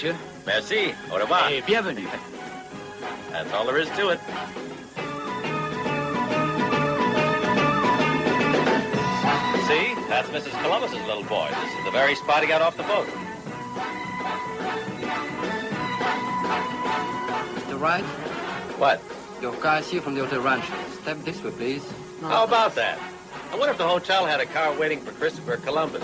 monsieur. Merci. Au revoir. Et bienvenue. That's all there is to it. See? That's Mrs. Columbus's little boy. This is the very spot he got off the boat. Mr. Wright? What? Your car is here from the Hotel Rancho. Step this way, please. How about that? I wonder if the hotel had a car waiting for Christopher Columbus.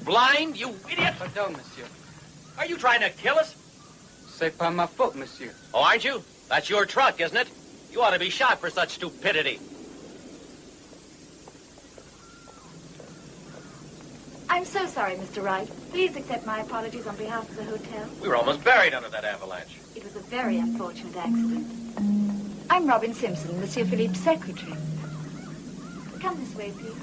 Blind, you idiot! Pardon, monsieur. Are you trying to kill us? C'est pas ma faute, monsieur. Oh, aren't you? That's your truck, isn't it? You ought to be shot for such stupidity. I'm so sorry, Mr. Wright. Please accept my apologies on behalf of the hotel. We were almost buried under that avalanche. It was a very unfortunate accident. I'm Robin Simpson, Monsieur Philippe's secretary. Come this way, please.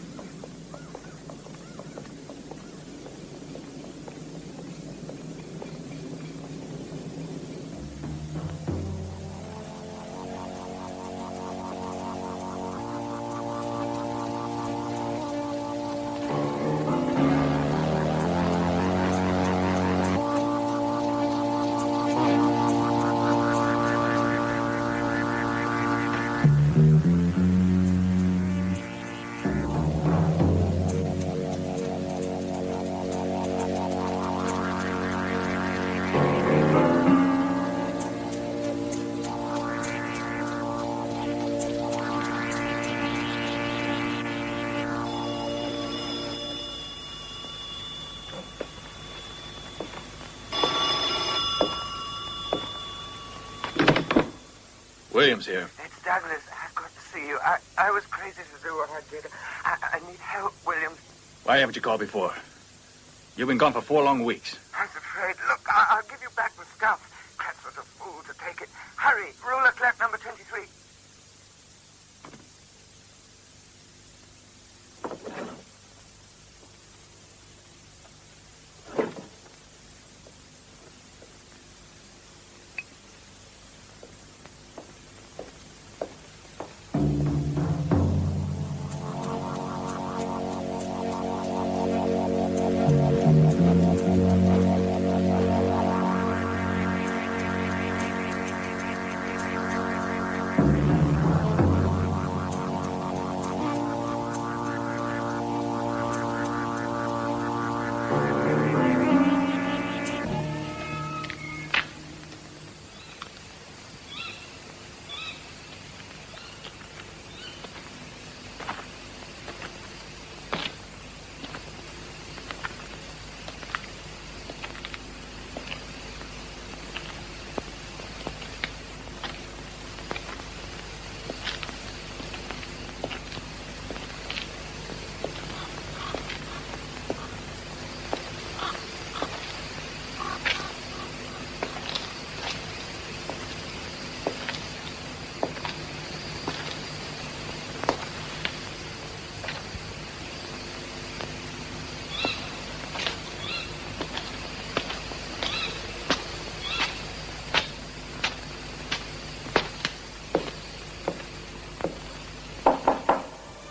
Williams here. It's Douglas. I've got to see you. I was crazy to do what I did. I need help, Williams. Why haven't you called before? You've been gone for 4 long weeks. I was afraid. Look, I'll give you back the stuff. Kratz was a fool to take it. Hurry. Ruler clerk number 23.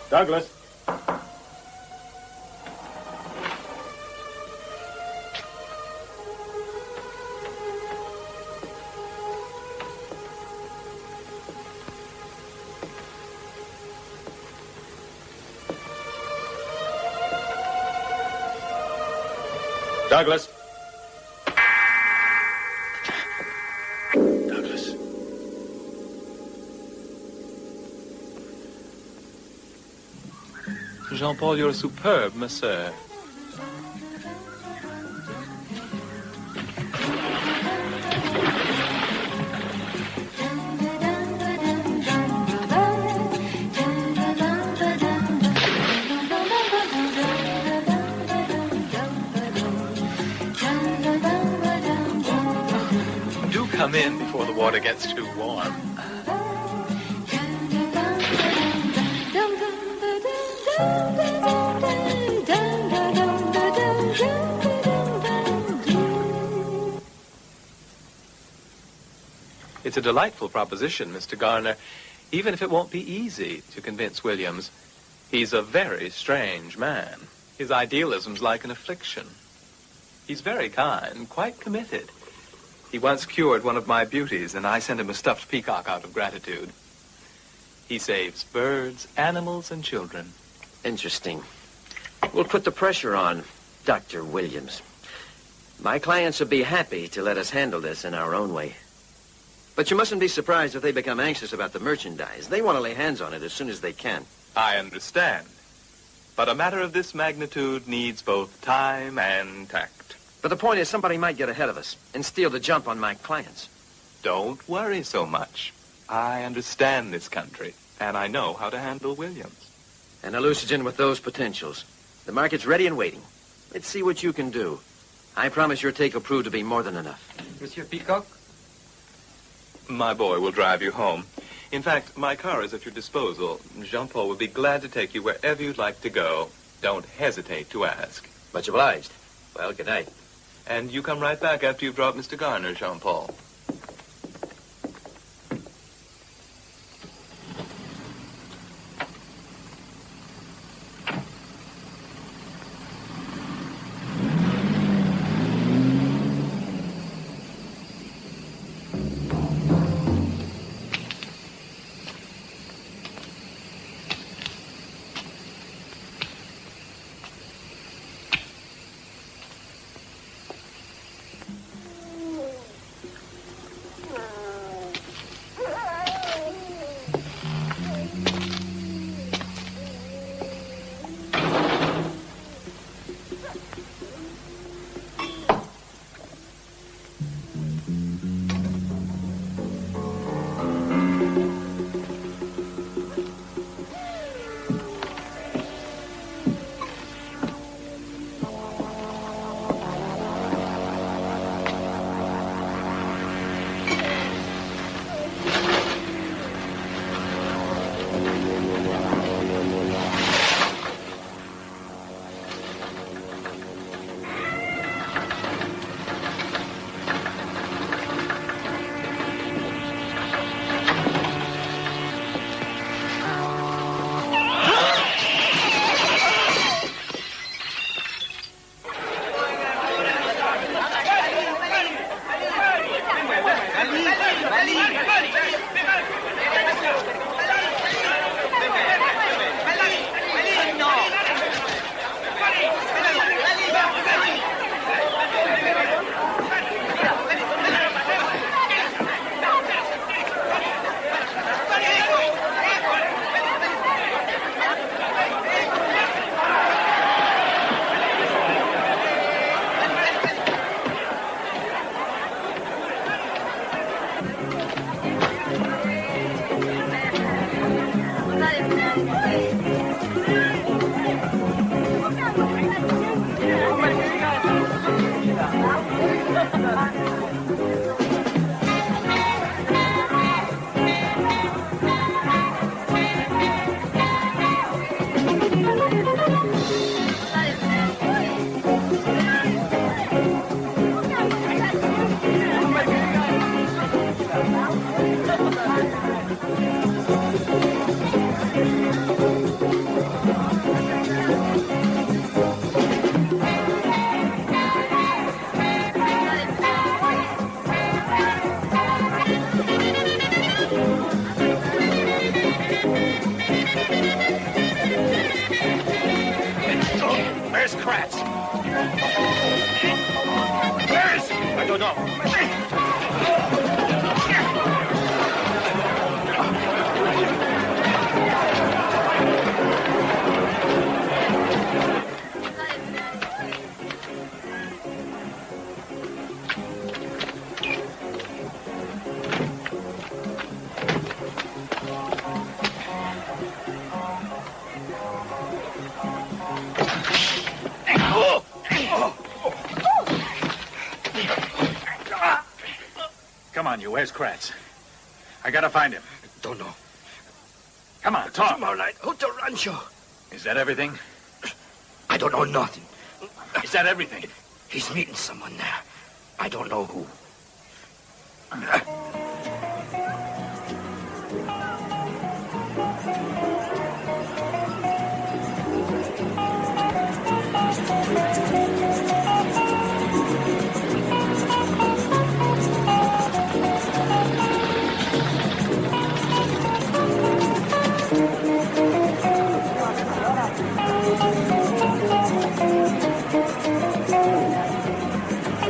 Douglas. Douglas. Douglas. Jean-Paul, you're a superb masseur. Do come in before the water gets too warm. It's a delightful proposition, Mr. Garner, even if it won't be easy to convince Williams. He's a very strange man. His idealism's like an affliction. He's very kind, quite committed. He once cured one of my beauties, and I sent him a stuffed peacock out of gratitude. He saves birds, animals, and children. Interesting. We'll put the pressure on Dr. Williams. My clients will be happy to let us handle this in our own way. But you mustn't be surprised if they become anxious about the merchandise. They want to lay hands on it as soon as they can. I understand. But a matter of this magnitude needs both time and tact. But the point is, somebody might get ahead of us and steal the jump on my clients. Don't worry so much. I understand this country, and I know how to handle Williams. An hallucinogen with those potentials. The market's ready and waiting. Let's see what you can do. I promise your take will prove to be more than enough. Monsieur Peacock? My boy will drive you home. In fact, my car is at your disposal. Jean-Paul will be glad to take you wherever you'd like to go. Don't hesitate to ask. Much obliged. Well, good night. And you come right back after you've dropped Mr. Garner, Jean-Paul. Come on, you. Where's Kratz? I gotta find him. Don't know. Come on, talk. Tomorrow night, Hotel Rancho. Is that everything? I don't know nothing. Is that everything? He's meeting someone there. I don't know who.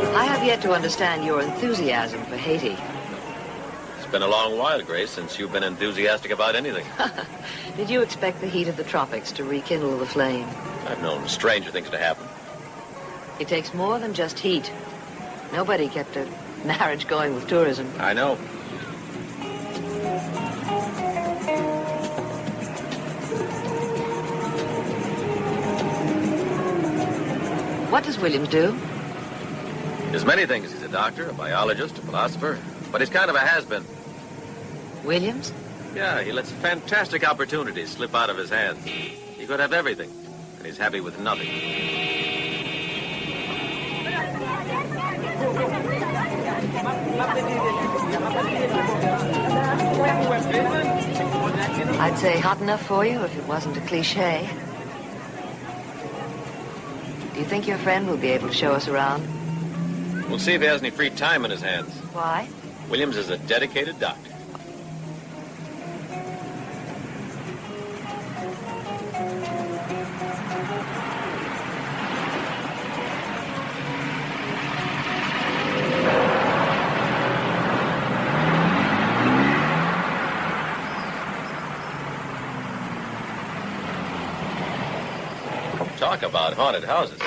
I have yet to understand your enthusiasm for Haiti. It's been a long while, Grace, since you've been enthusiastic about anything. Did you expect the heat of the tropics to rekindle the flame? I've known stranger things to happen. It takes more than just heat. Nobody kept a marriage going with tourism. I know. What does Williams do? There's many things. He's a doctor, a biologist, a philosopher, but he's kind of a has-been. Williams? Yeah, he lets fantastic opportunities slip out of his hands. He could have everything, and he's happy with nothing. I'd say hot enough for you if it wasn't a cliche. Do you think your friend will be able to show us around? We'll see if he has any free time in his hands. Why? Williams is a dedicated doctor. Talk about haunted houses.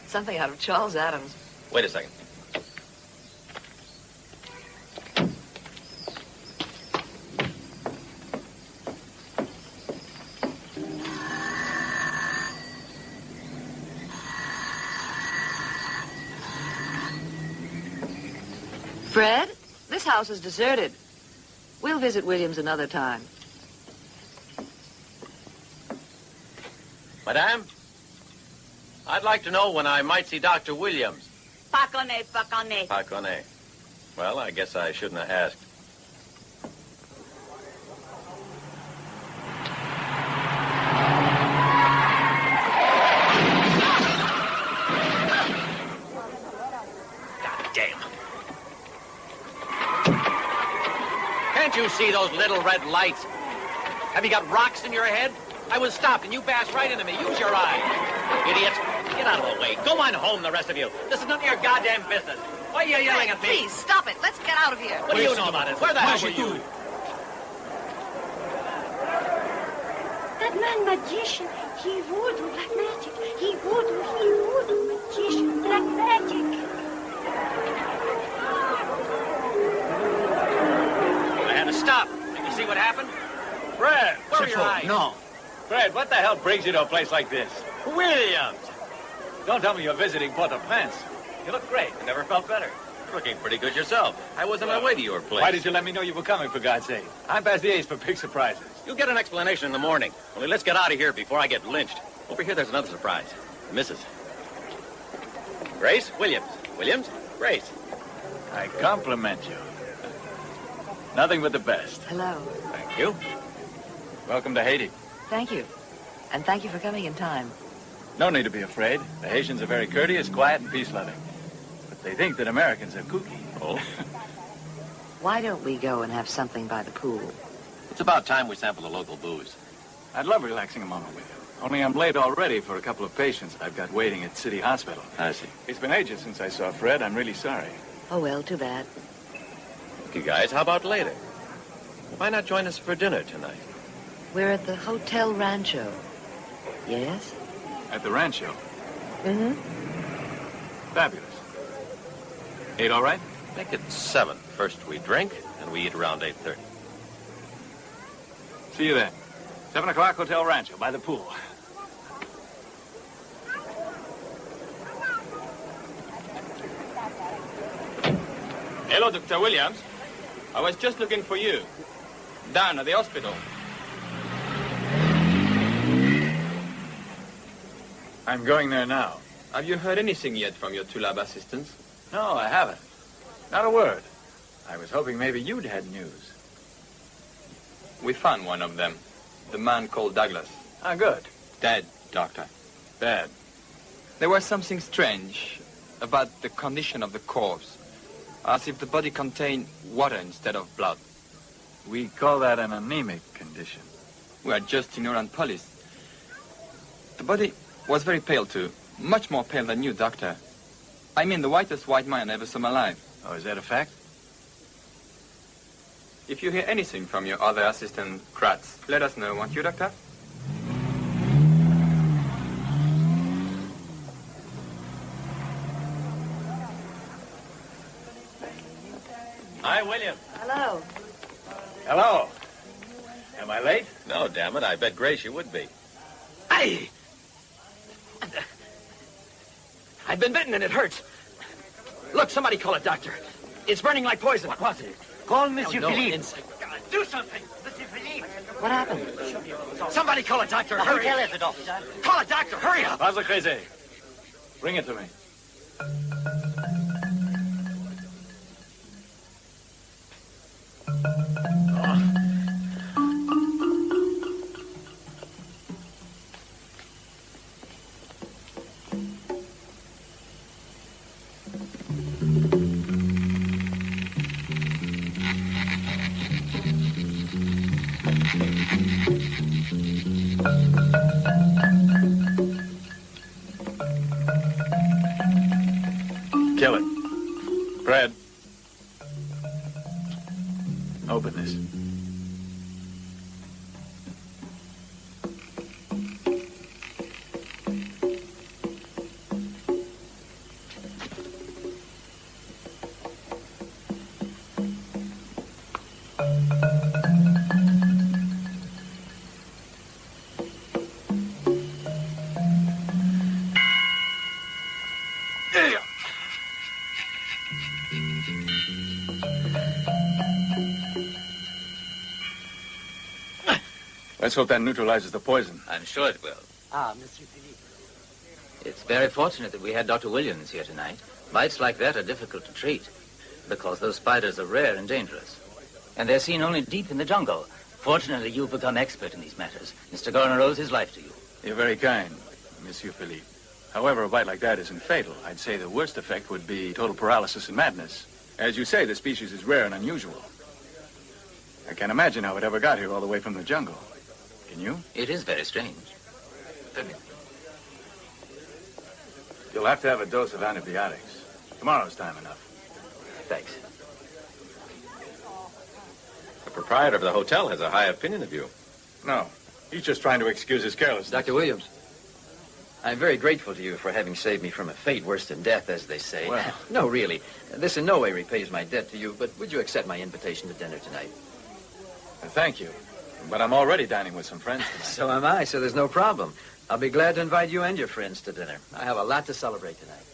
Something out of Charles Adams. Wait a second. Fred, this house is deserted. We'll visit Williams another time. Madame, I'd like to know when I might see Dr. Williams. Pas connaît. Pas connaît. Well, I guess I shouldn't have asked. God damn. Can't you see those little red lights? Have you got rocks in your head? I was stopped and you bashed right into me. Use your eyes. Idiots. Get out of the way. Go on home, the rest of you. This is none of your goddamn business. Why are you yelling at me? Please, stop it. Let's get out of here. What do you know about it? Where the hell were you? That man magician, he voodoo, black magic. He voodoo, magician, black magic. I had to stop. Did you see what happened? Fred! Where are your eyes? No. Fred, what the hell brings you to a place like this? Williams! Don't tell me you're visiting Port-au-Prince. You look great. I never felt better. You're looking pretty good yourself. I was on my way to your place. Why did you let me know you were coming, for God's sake? I'm past the age for big surprises. You'll get an explanation in the morning. Only let's get out of here before I get lynched. Over here, there's another surprise. Mrs. Grace Williams. Williams, Grace. I compliment you. Nothing but the best. Hello. Thank you. Welcome to Haiti. Thank you. And thank you for coming in time. No need to be afraid. The Haitians are very courteous, quiet, and peace-loving. But they think that Americans are kooky. Oh? Why don't we go and have something by the pool? It's about time we sample the local booze. I'd love relaxing a moment with you. Only I'm late already for a couple of patients I've got waiting at City Hospital. I see. It's been ages since I saw Fred. I'm really sorry. Oh, well, too bad. You guys, how about later? Why not join us for dinner tonight? We're at the Hotel Rancho. Yes? At the Rancho. Mm-hmm. Fabulous. 8 all right? Make it 7. First we drink, and we eat around 8:30. See you then. 7 o'clock, Hotel Rancho, by the pool. Hello, Dr. Williams. I was just looking for you. Down at the hospital. I'm going there now. Have you heard anything yet from your two lab assistants? No, I haven't. Not a word. I was hoping maybe you'd had news. We found one of them. The man called Douglas. Ah, good. Dead, Doctor. Bad. There was something strange about the condition of the corpse. As if the body contained water instead of blood. We call that an anemic condition. We are just ignorant police. The body was very pale, too. Much more pale than you, Doctor. I mean, the whitest white man I ever saw alive. Oh, is that a fact? If you hear anything from your other assistant, Kratz, let us know, won't you, Doctor? Hi, William. Hello. Hello. Am I late? No, damn it. I bet Grace you would be. I've been bitten and it hurts. Look, somebody call a doctor. It's burning like poison. What was it? Call Monsieur No, Philippe. insect. Do something, Monsieur Philippe. What happened? Somebody call a doctor. Hurry. Hotel is it, officer? Call a doctor. Hurry up. Pas crazy. Bring it to me. Kill it. Fred. Open this. Let's hope that neutralizes the poison. I'm sure it will. Ah, Monsieur Philippe. It's very fortunate that we had Dr. Williams here tonight. Bites like that are difficult to treat because those spiders are rare and dangerous. And they're seen only deep in the jungle. Fortunately, you've become expert in these matters. Mr. Garner owes his life to you. You're very kind, Monsieur Philippe. However, a bite like that isn't fatal. I'd say the worst effect would be total paralysis and madness. As you say, the species is rare and unusual. I can't imagine how it ever got here all the way from the jungle. Can you? It is very strange. You'll have to have a dose of antibiotics. Tomorrow's time enough. Thanks. The proprietor of the hotel has a high opinion of you. No, he's just trying to excuse his carelessness. Dr. Williams, I'm very grateful to you for having saved me from a fate worse than death, as they say. Well. No, really. This in no way repays my debt to you, but would you accept my invitation to dinner tonight? Thank you. But I'm already dining with some friends tonight. So am I, so there's no problem. I'll be glad to invite you and your friends to dinner. I have a lot to celebrate tonight.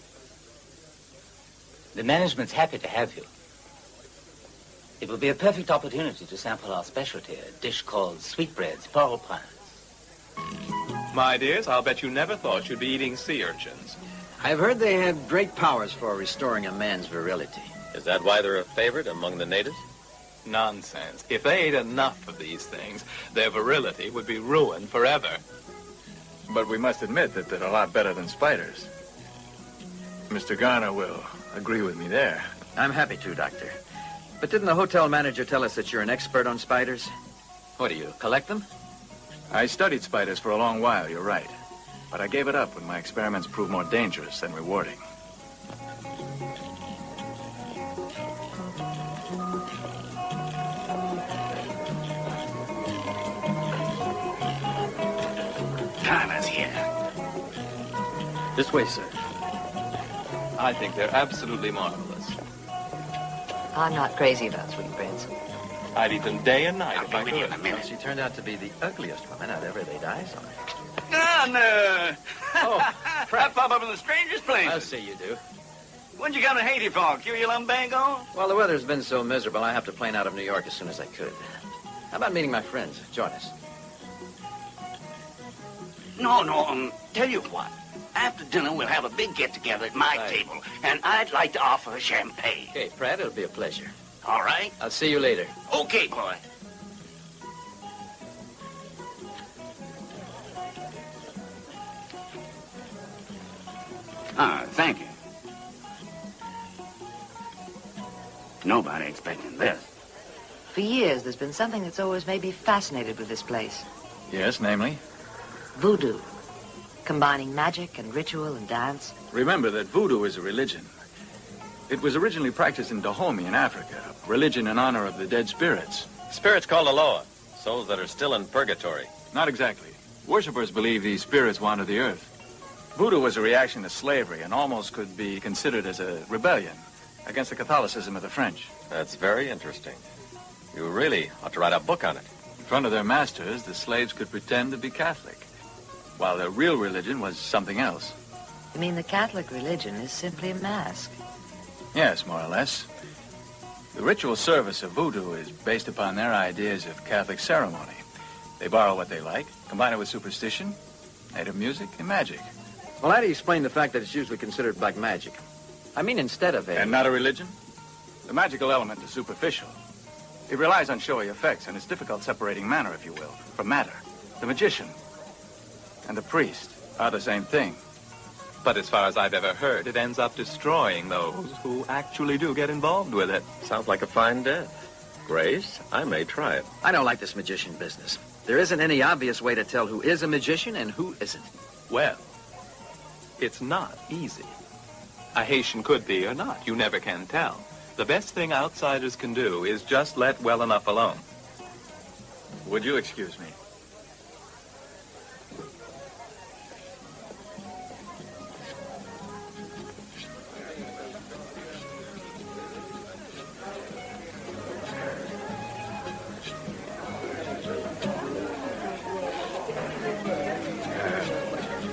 The management's happy to have you. It will be a perfect opportunity to sample our specialty, a dish called sweetbreads, porc au prince. My dears, I'll bet you never thought you'd be eating sea urchins. I've heard they have great powers for restoring a man's virility. Is that why they're a favorite among the natives? Nonsense. If they ate enough of these things, their virility would be ruined forever. But we must admit that they're a lot better than spiders. Mr. Garner will agree with me there. I'm happy to, Doctor. But didn't the hotel manager tell us that you're an expert on spiders? What do you, collect them? I studied spiders for a long while, you're right. But I gave it up when my experiments proved more dangerous than rewarding. Garner's here. This way, sir. I think they're absolutely marvelous. I'm not crazy about sweetbreads. I'd eat them day and night if I could. Well, she turned out to be the ugliest woman I'd ever laid eyes on. Garner! Oh, I pop up in the strangest place. I'll say you do. When'd you come to Haiti for? Cue your lumbago? Well, the weather's been so miserable, I have to plane out of New York as soon as I could. How about meeting my friends? Join us. No, tell you what. After dinner, we'll have a big get-together at my table, and I'd like to offer champagne. Okay, Pratt, it'll be a pleasure. All right? I'll see you later. Okay, boy. Thank you. Nobody expecting this. For years, there's been something that's always made me fascinated with this place. Yes, namely? Voodoo. Combining magic and ritual and dance. Remember that voodoo is a religion. It was originally practiced in Dahomey in Africa, a religion in honor of the dead spirits. Spirits called Aloha, souls that are still in purgatory. Not exactly. Worshippers believe these spirits wander the earth. Voodoo was a reaction to slavery and almost could be considered as a rebellion against the Catholicism of the French. That's very interesting. You really ought to write a book on it. In front of their masters, the slaves could pretend to be Catholic, while their real religion was something else. You mean the Catholic religion is simply a mask? Yes, more or less. The ritual service of voodoo is based upon their ideas of Catholic ceremony. They borrow what they like, combine it with superstition, native music, and magic. Well, how do you explain the fact that it's usually considered black magic? I mean, instead of a... And not a religion? The magical element is superficial. It relies on showy effects, and it's difficult separating manner, if you will, from matter. The magician and the priest are the same thing. But as far as I've ever heard, it ends up destroying those who actually do get involved with it. Sounds like a fine death. Grace, I may try it. I don't like this magician business. There isn't any obvious way to tell who is a magician and who isn't. Well, it's not easy. A Haitian could be or not. You never can tell. The best thing outsiders can do is just let well enough alone. Would you excuse me?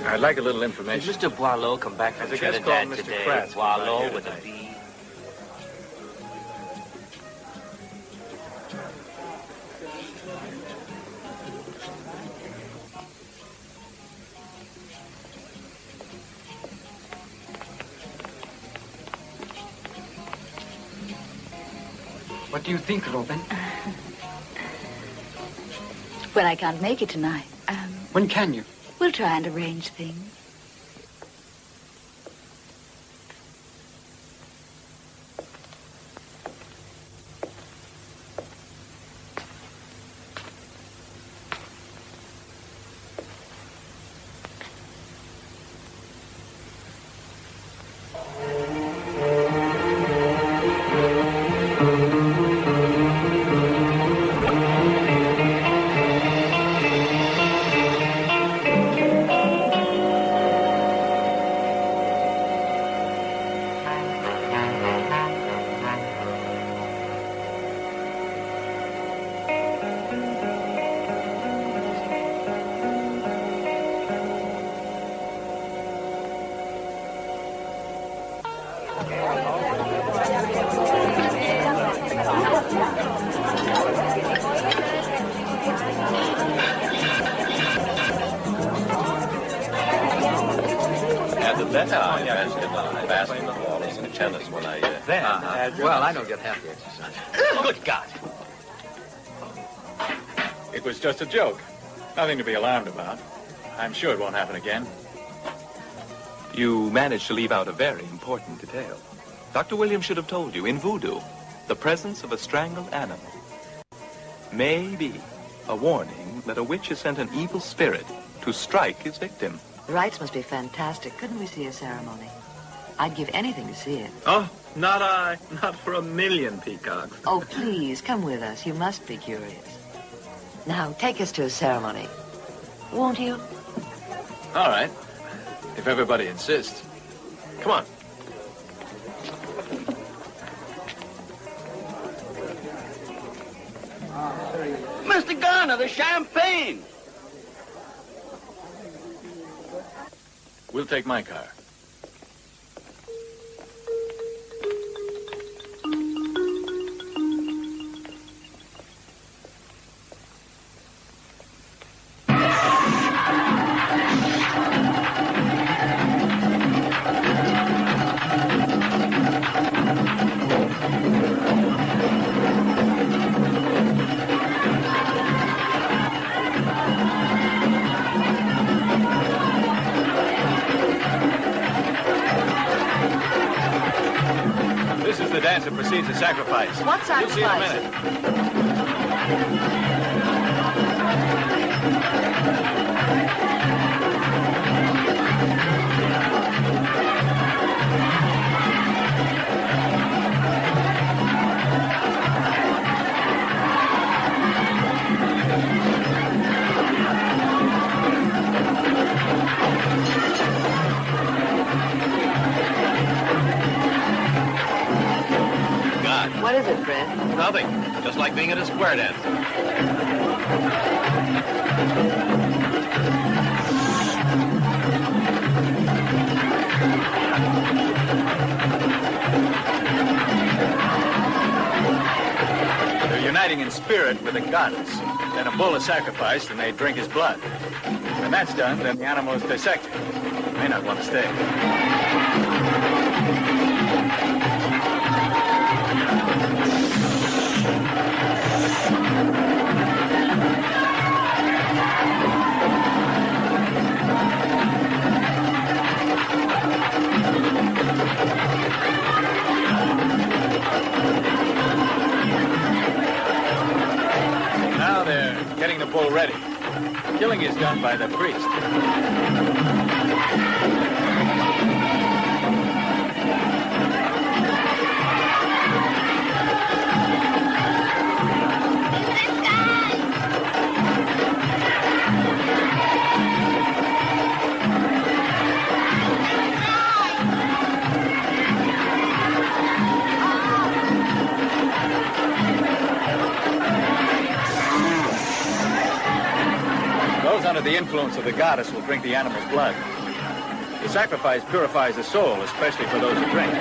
I'd like a little information. Did Mr. Boileau come back from Trinidad today? Boileau with a B. What do you think, Robin? Well, I can't make it tonight. When can you? We'll try and arrange things. Well, I don't get half the exercise. Good God. It was just a joke. Nothing to be alarmed about. I'm sure it won't happen again. You managed to leave out a very important detail. Dr. Williams should have told you, in voodoo, the presence of a strangled animal may be a warning that a witch has sent an evil spirit to strike his victim. The rites must be fantastic. Couldn't we see a ceremony? I'd give anything to see it. Oh, not I. Not for a million peacocks. Oh, please, come with us. You must be curious. Now, take us to a ceremony. Won't you? All right. If everybody insists. Come on. Mr. Garner, the champagne. We'll take my car. dancer proceeds to sacrifice. What You'll see in a sacrifice? minute. What is it, Fred? Nothing. Just like being at a square dance. They're uniting in spirit with the goddess. Then a bull is sacrificed and they drink his blood. When that's done, then the animal is dissected. You may not want to stay. Now they're getting the bull ready. Killing is done by the priest. Those under the influence of the goddess will drink the animal's blood. The sacrifice purifies the soul, especially for those who drink.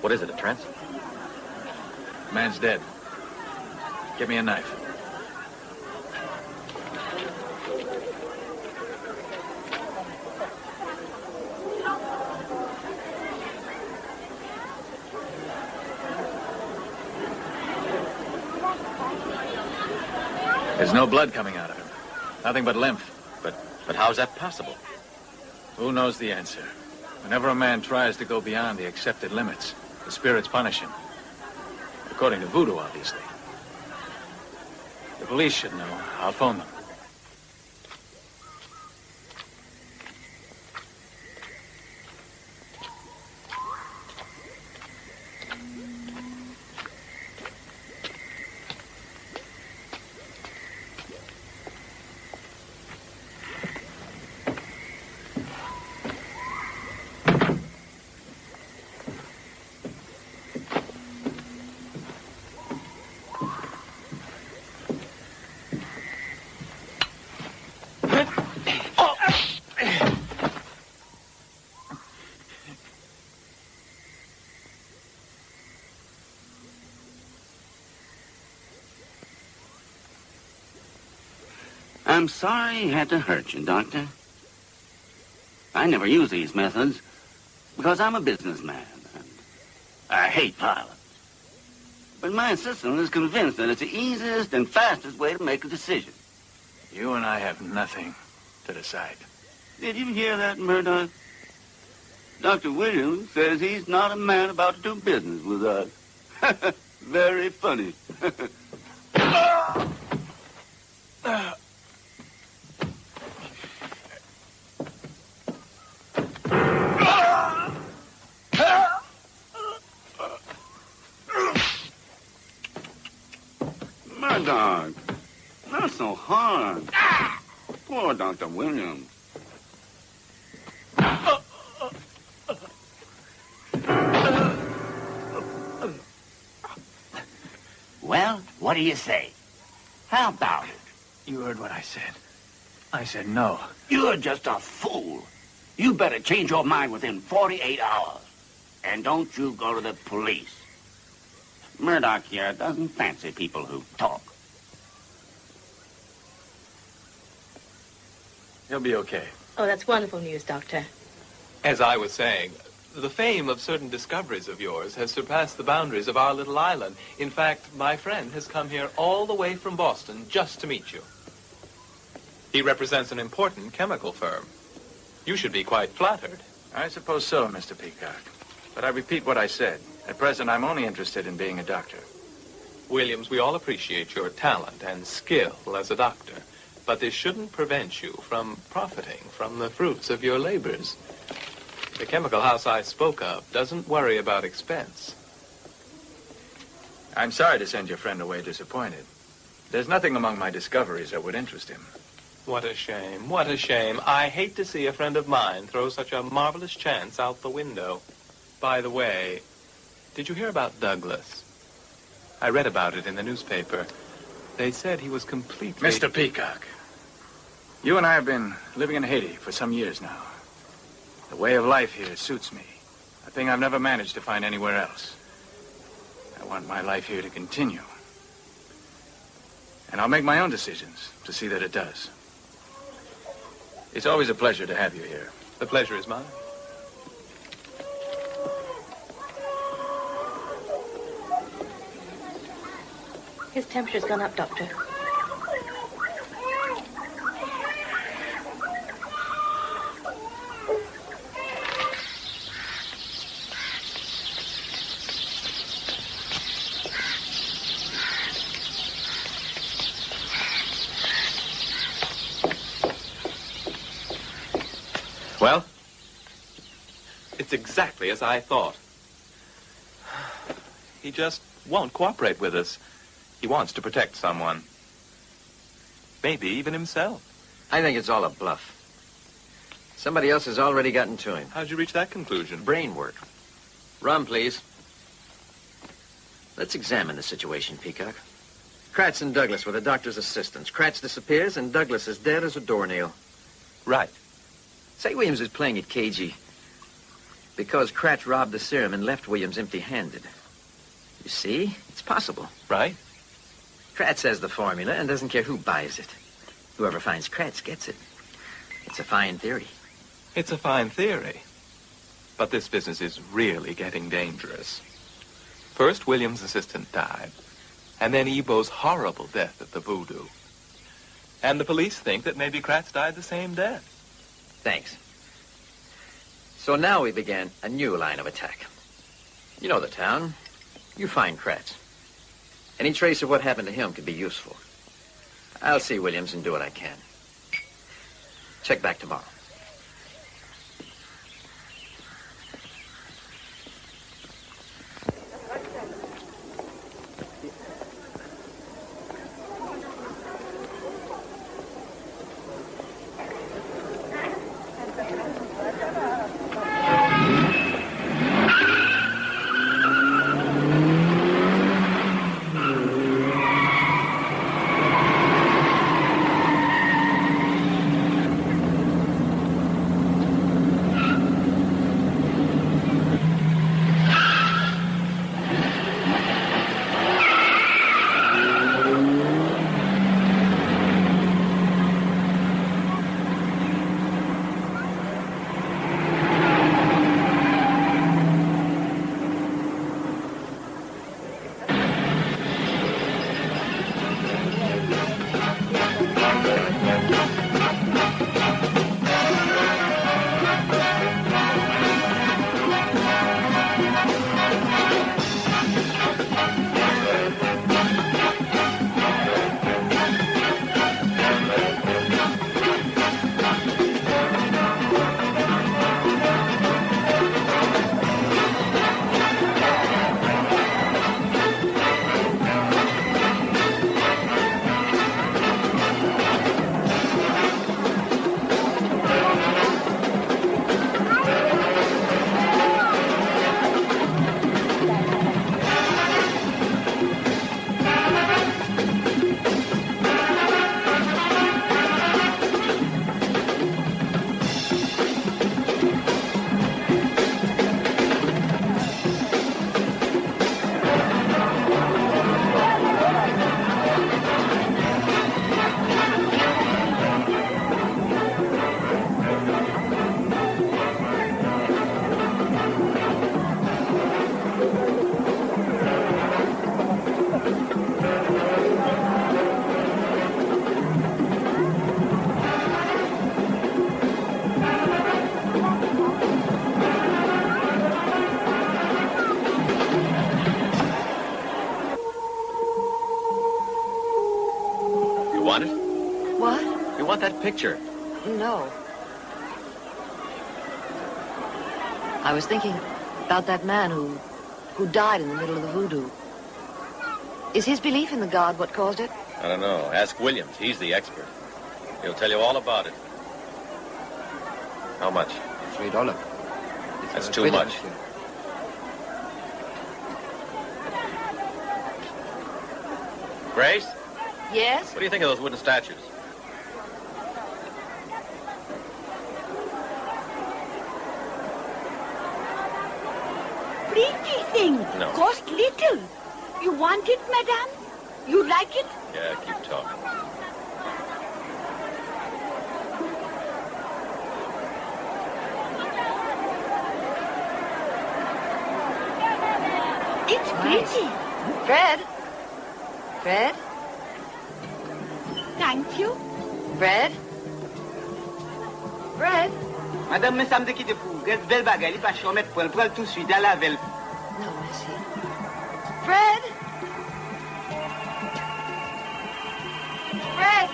What is it, a trance? The man's dead. Give me a knife. There's no blood coming out of him. Nothing but lymph. But how's that possible? Who knows the answer? Whenever a man tries to go beyond the accepted limits, the spirits punish him. According to voodoo, obviously. The police should know. I'll phone them. I'm sorry I had to hurt you, Doctor. I never use these methods because I'm a businessman and I hate violence. But my assistant is convinced that it's the easiest and fastest way to make a decision. You and I have nothing to decide. Did you hear that, Murdoch? Dr. Williams says he's not a man about to do business with us. Very funny. Murdoch, not so hard. Poor Dr. Williams. Well, what do you say? How about it? You heard what I said. I said no. You're just a fool. You better change your mind within 48 hours. And don't you go to the police. Murdoch here doesn't fancy people who talk. He'll be okay. Oh, that's wonderful news, Doctor. As I was saying, the fame of certain discoveries of yours has surpassed the boundaries of our little island. In fact, my friend has come here all the way from Boston just to meet you. He represents an important chemical firm. You should be quite flattered. I suppose so, Mr. Peacock. But I repeat what I said. At present, I'm only interested in being a doctor. Williams, we all appreciate your talent and skill as a doctor. But this shouldn't prevent you from profiting from the fruits of your labors. The chemical house I spoke of doesn't worry about expense. I'm sorry to send your friend away disappointed. There's nothing among my discoveries that would interest him. What a shame, what a shame. I hate to see a friend of mine throw such a marvelous chance out the window. By the way, did you hear about Douglas? I read about it in the newspaper. They said he was completely... Mr. Peacock, you and I have been living in Haiti for some years now. The way of life here suits me. A thing I've never managed to find anywhere else. I want my life here to continue. And I'll make my own decisions to see that it does. It's always a pleasure to have you here. The pleasure is mine. His temperature's gone up, Doctor. Well, it's exactly as I thought. He just won't cooperate with us. He wants to protect someone. Maybe even himself. I think it's all a bluff. Somebody else has already gotten to him. How'd you reach that conclusion? Brain work. Rum, please. Let's examine the situation, Peacock. Kratz and Douglas were the doctor's assistants. Kratz disappears, and Douglas is dead as a doornail. Right. Say Williams is playing it cagey because Kratz robbed the serum and left Williams empty-handed. You see? It's possible. Right. Kratz has the formula and doesn't care who buys it. Whoever finds Kratz gets it. It's a fine theory. It's a fine theory. But this business is really getting dangerous. First, Williams' assistant died. And then Ebo's horrible death at the voodoo. And the police think that maybe Kratz died the same death. Thanks. So now we began a new line of attack. You know the town. You find Kratz. Any trace of what happened to him could be useful. I'll see Williams and do what I can. Check back tomorrow. You want it? What? You want that picture? No. I was thinking about that man who died in the middle of the voodoo. Is his belief in the god what caused it? I don't know. Ask Williams. He's the expert. He'll tell you all about it. How much? $3. That's too much. Grace? Yes? What do you think of those wooden statues? Pretty thing. No. Cost little. You want it, madame? You like it? Yeah, keep talking. It's pretty. Fred? Fred? Thank you. Fred? Fred? Madame, me samedi qui te pou. Reste belle bagaille, pas chomet pour le tout de suite à la velle. No, merci. Fred? Fred?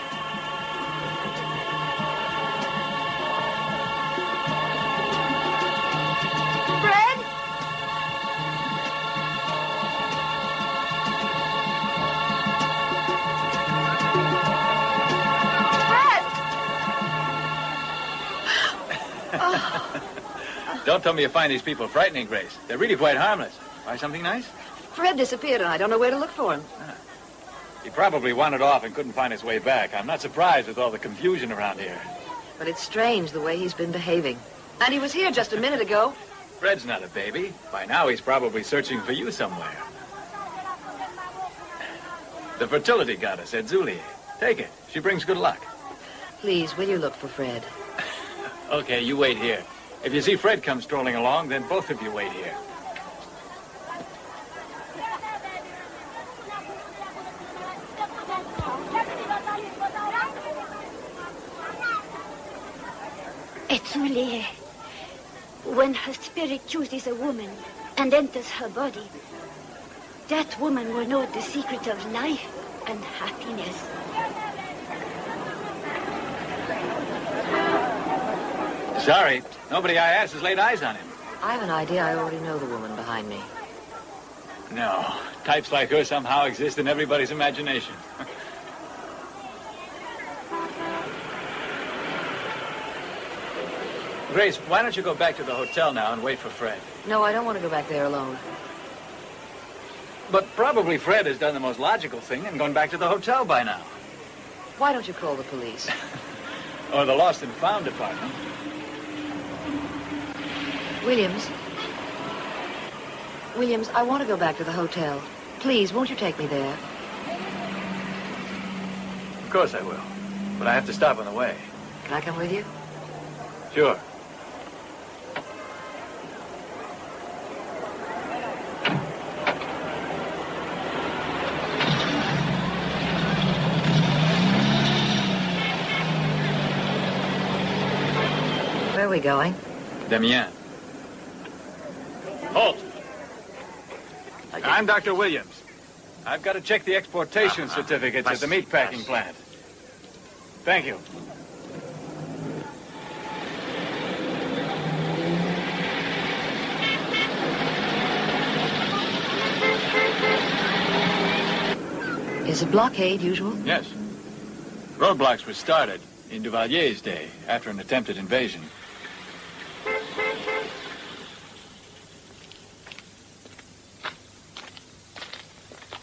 Fred? Don't tell me you find these people frightening, Grace. They're really quite harmless. Buy something nice? Fred disappeared, and I don't know where to look for him. He probably wandered off and couldn't find his way back. I'm not surprised with all the confusion around here. But it's strange the way he's been behaving. And he was here just a minute ago. Fred's not a baby. By now, he's probably searching for you somewhere. The fertility goddess, Edzulie. Take it. She brings good luck. Please, will you look for Fred? Okay, you wait here. If you see Fred come strolling along, then both of you wait here. Edzulie. When her spirit chooses a woman and enters her body, that woman will know the secret of life and happiness. Sorry, nobody I asked has laid eyes on him. I have an idea I already know the woman behind me. No, types like her somehow exist in everybody's imagination. Grace, why don't you go back to the hotel now and wait for Fred? No, I don't want to go back there alone. But probably Fred has done the most logical thing and gone back to the hotel by now. Why don't you call the police? Or the lost and found department. Williams. Williams, I want to go back to the hotel. Please, won't you take me there? Of course I will. But I have to stop on the way. Can I come with you? Sure. Where are we going? Damiens. Halt! I'm Dr. Williams. I've got to check the exportation certificates at the meatpacking plant. Thank you. Is a blockade usual? Yes. Roadblocks were started in Duvalier's day after an attempted invasion.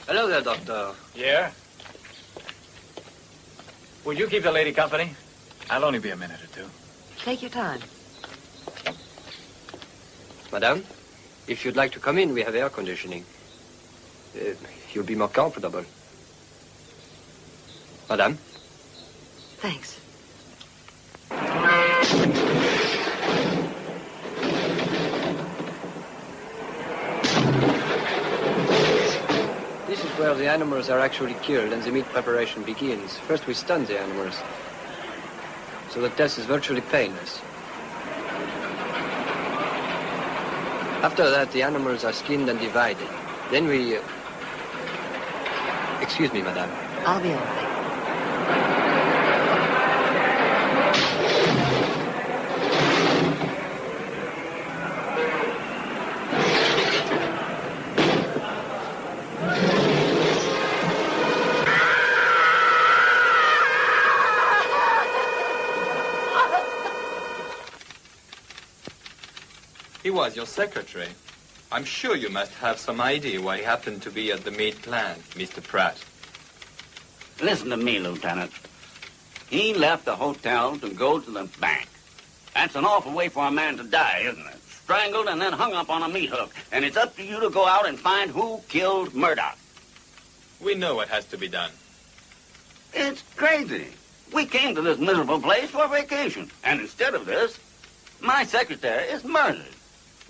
Hello there, Doctor. Yeah? Will you keep the lady company? I'll only be a minute or two. Take your time. Madame, if you'd like to come in, we have air conditioning. You'll be more comfortable. Madame? Thanks. This is where the animals are actually killed and the meat preparation begins. First, we stun the animals, so the death is virtually painless. After that, the animals are skinned and divided. Then we... Excuse me, madame. I'll be all right. was your secretary, I'm sure you must have some idea why he happened to be at the meat plant, Mr. Pratt. Listen to me, Lieutenant. He left the hotel to go to the bank. That's an awful way for a man to die, isn't it? Strangled and then hung up on a meat hook. And it's up to you to go out and find who killed Murdoch. We know what has to be done. It's crazy. We came to this miserable place for vacation. And instead of this, my secretary is murdered.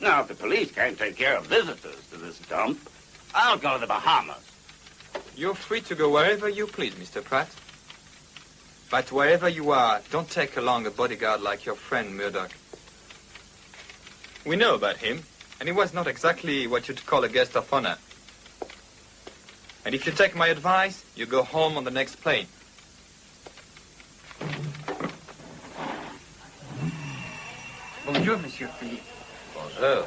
Now, if the police can't take care of visitors to this dump, I'll go to the Bahamas. You're free to go wherever you please, Mr. Pratt. But wherever you are, don't take along a bodyguard like your friend Murdoch. We know about him, and he was not exactly what you'd call a guest of honor. And if you take my advice, you go home on the next plane. Bonjour, Monsieur Philippe. Bonjour.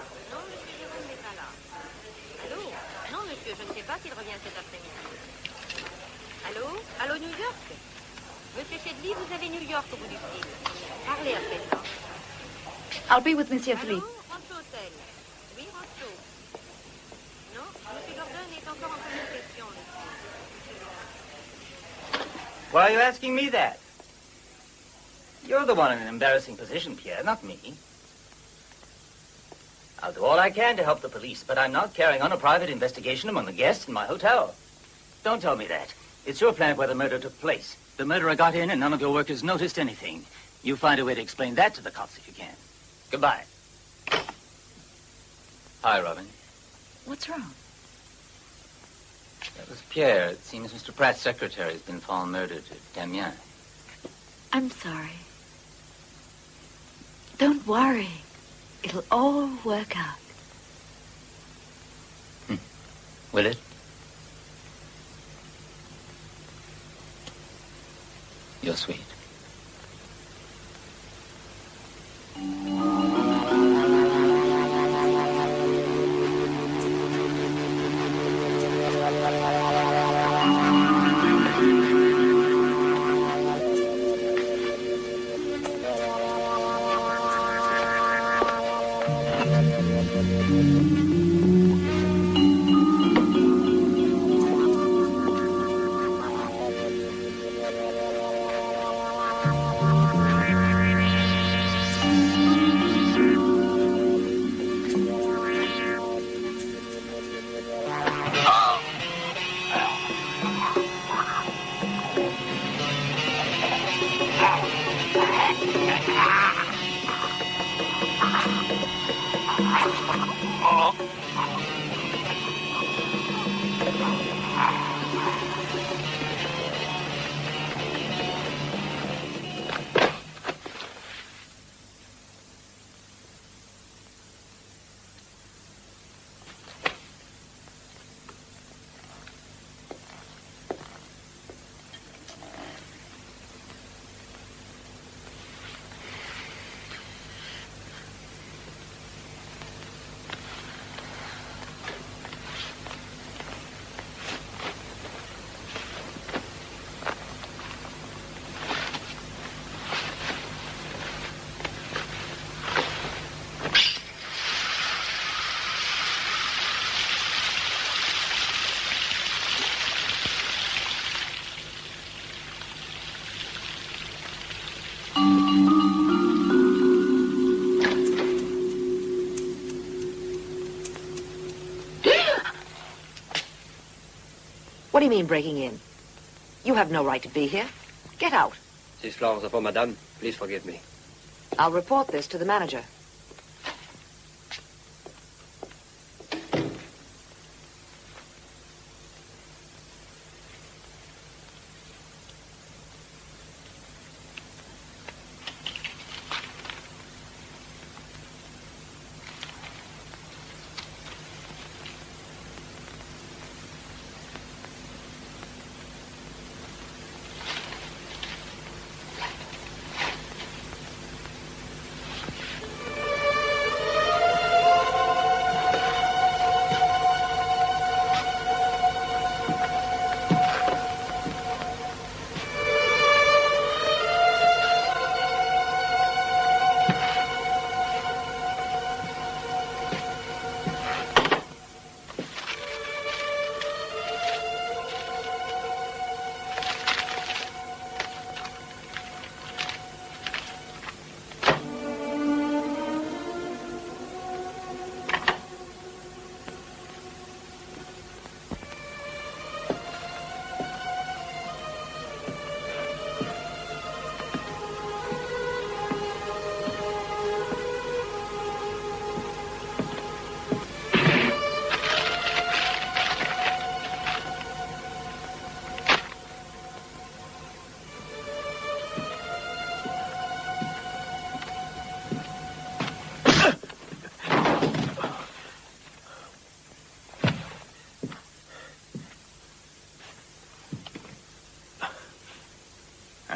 Allô? Non, monsieur, je ne sais pas s'il revient cet après-midi. Allô? Allô, New York? Monsieur Chedley, vous avez New York au bout du fil. Parlez à présent. I'll be with Monsieur Philippe. Rancho Hotel. Oui, Rancho. Non, monsieur Gordon est encore en communication. Why are you asking me that? You're the one in an embarrassing position, Pierre, not me. I'll do all I can to help the police, but I'm not carrying on a private investigation among the guests in my hotel. Don't tell me that. It's your plant where the murder took place. The murderer got in and none of your workers noticed anything. You find a way to explain that to the cops if you can. Goodbye. Hi, Robin. What's wrong? That was Pierre. It seems Mr. Pratt's secretary has been found murdered at Damien. I'm sorry. Don't worry. It'll all work out. Will it? You're sweet. What do you mean, breaking in? You have no right to be here. Get out. These flowers are for Madame. Please forgive me. I'll report this to the manager.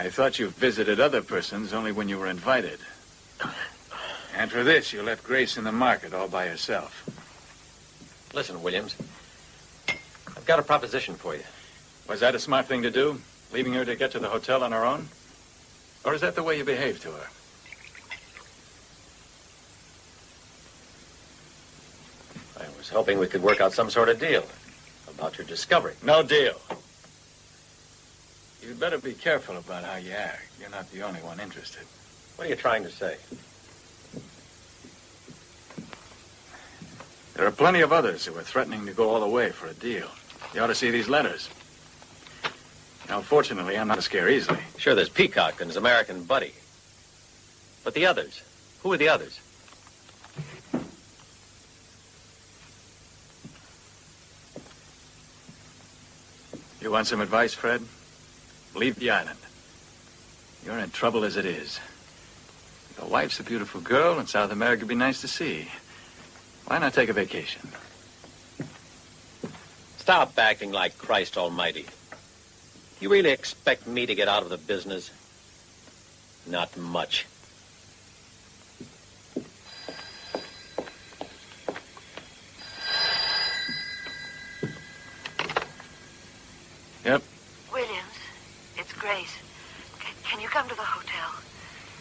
I thought you visited other persons only when you were invited. And for this, you left Grace in the market all by herself. Listen, Williams. I've got a proposition for you. Was that a smart thing to do? Leaving her to get to the hotel on her own? Or is that the way you behaved to her? I was hoping we could work out some sort of deal about your discovery. No deal. You'd better be careful about how you act. You're not the only one interested. What are you trying to say? There are plenty of others who are threatening to go all the way for a deal. You ought to see these letters. Now, fortunately, I'm not to scare easily. Sure, there's Peacock and his American buddy. But the others? Who are the others? You want some advice, Fred? Leave the island. You're in trouble as it is. Your wife's a beautiful girl, and South America would be nice to see. Why not take a vacation? Stop acting like Christ Almighty. You really expect me to get out of the business? Not much. Yep. Williams, it's Grace. Can you come to the hotel?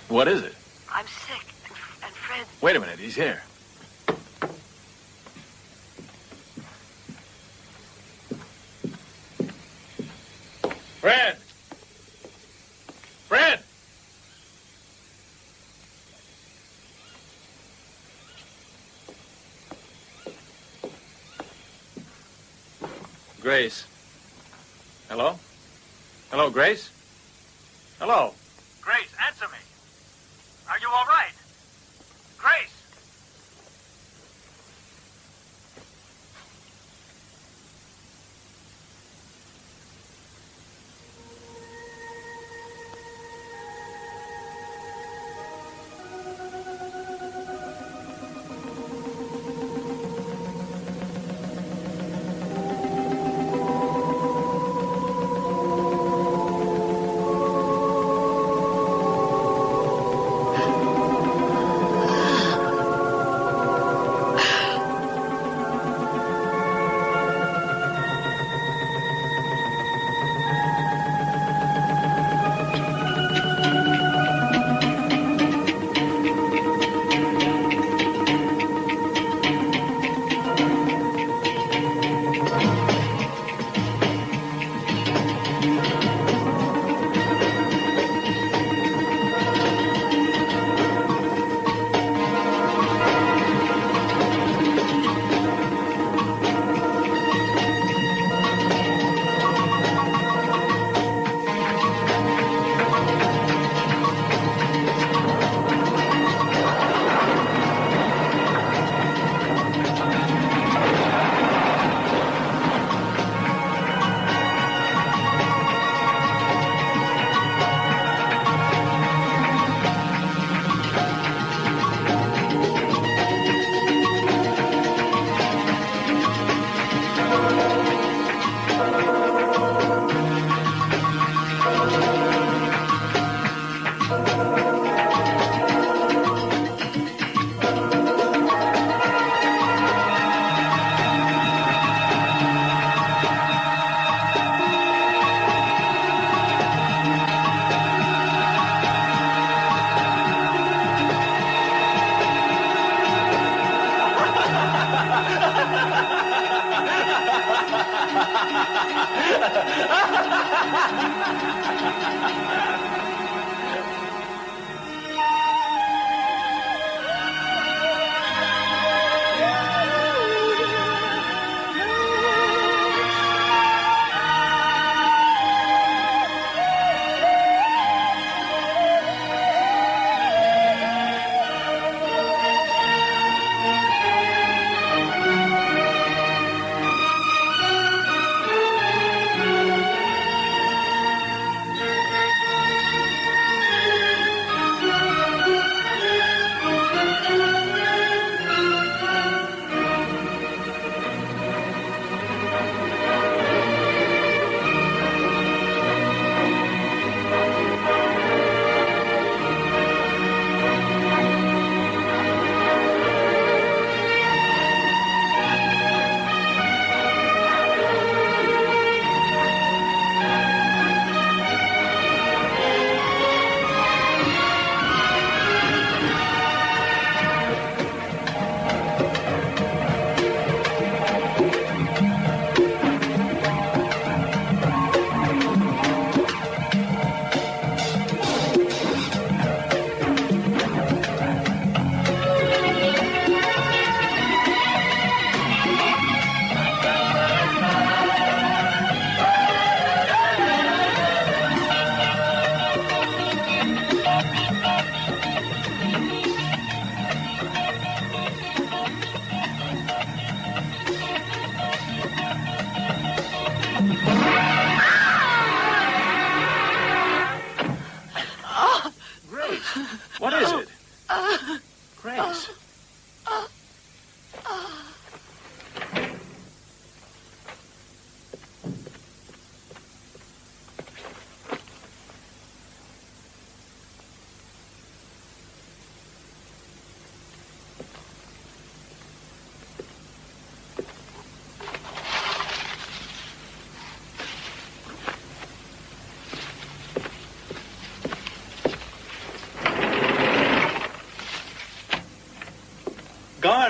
What is it? I'm sick, and Fred... Wait a minute, he's here. Fred! Fred! Grace. Hello? Hello, Grace? Hello? Grace, answer me. Are you all right? Grace!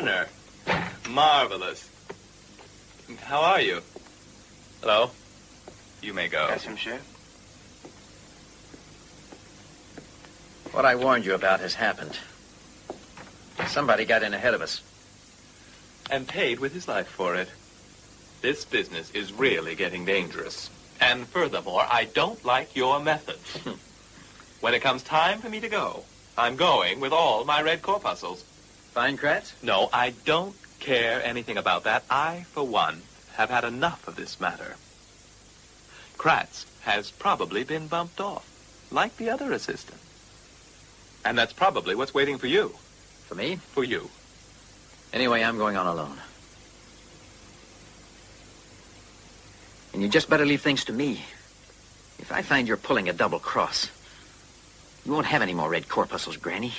Garner. Marvelous. How are you? Hello? You may go. Yes, monsieur. What I warned you about has happened. Somebody got in ahead of us. And paid with his life for it. This business is really getting dangerous. And furthermore, I don't like your methods. When it comes time for me to go, I'm going with all my red corpuscles. Fine, Kratz? No, I don't care anything about that. I, for one, have had enough of this matter. Kratz has probably been bumped off, like the other assistant. And that's probably what's waiting for you. For me? For you. Anyway, I'm going on alone. And you just better leave things to me. If I find you're pulling a double cross, you won't have any more red corpuscles, Granny.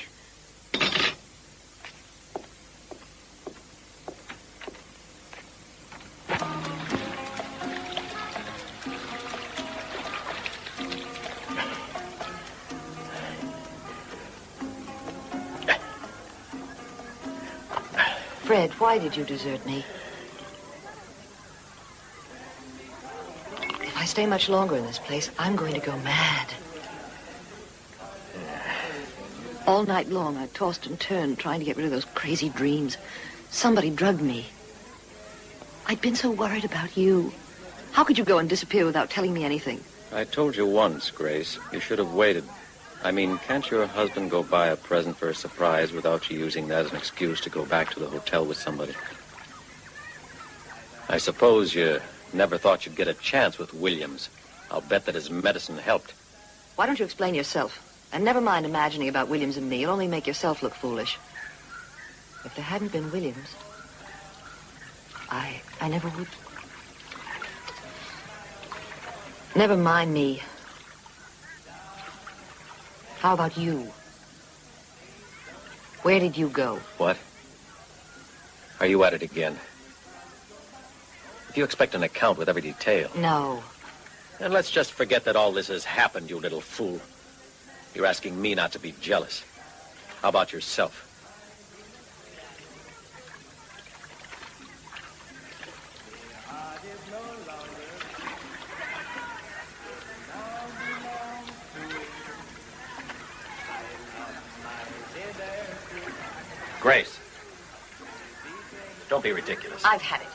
Fred, why did you desert me? If I stay much longer in this place, I'm going to go mad. All night long, I tossed and turned, trying to get rid of those crazy dreams. Somebody drugged me. I'd been so worried about you. How could you go and disappear without telling me anything? I told you once, Grace. You should have waited. I mean, can't your husband go buy a present for a surprise without you using that as an excuse to go back to the hotel with somebody? I suppose you never thought you'd get a chance with Williams. I'll bet that his medicine helped. Why don't you explain yourself? And never mind imagining about Williams and me. You'll only make yourself look foolish. If there hadn't been Williams, I never would. Never mind me. How about you? Where did you go? What? Are you at it again? If you expect an account with every detail... No. Then let's just forget that all this has happened, you little fool. You're asking me not to be jealous. How about yourself? Grace, don't be ridiculous. I've had it.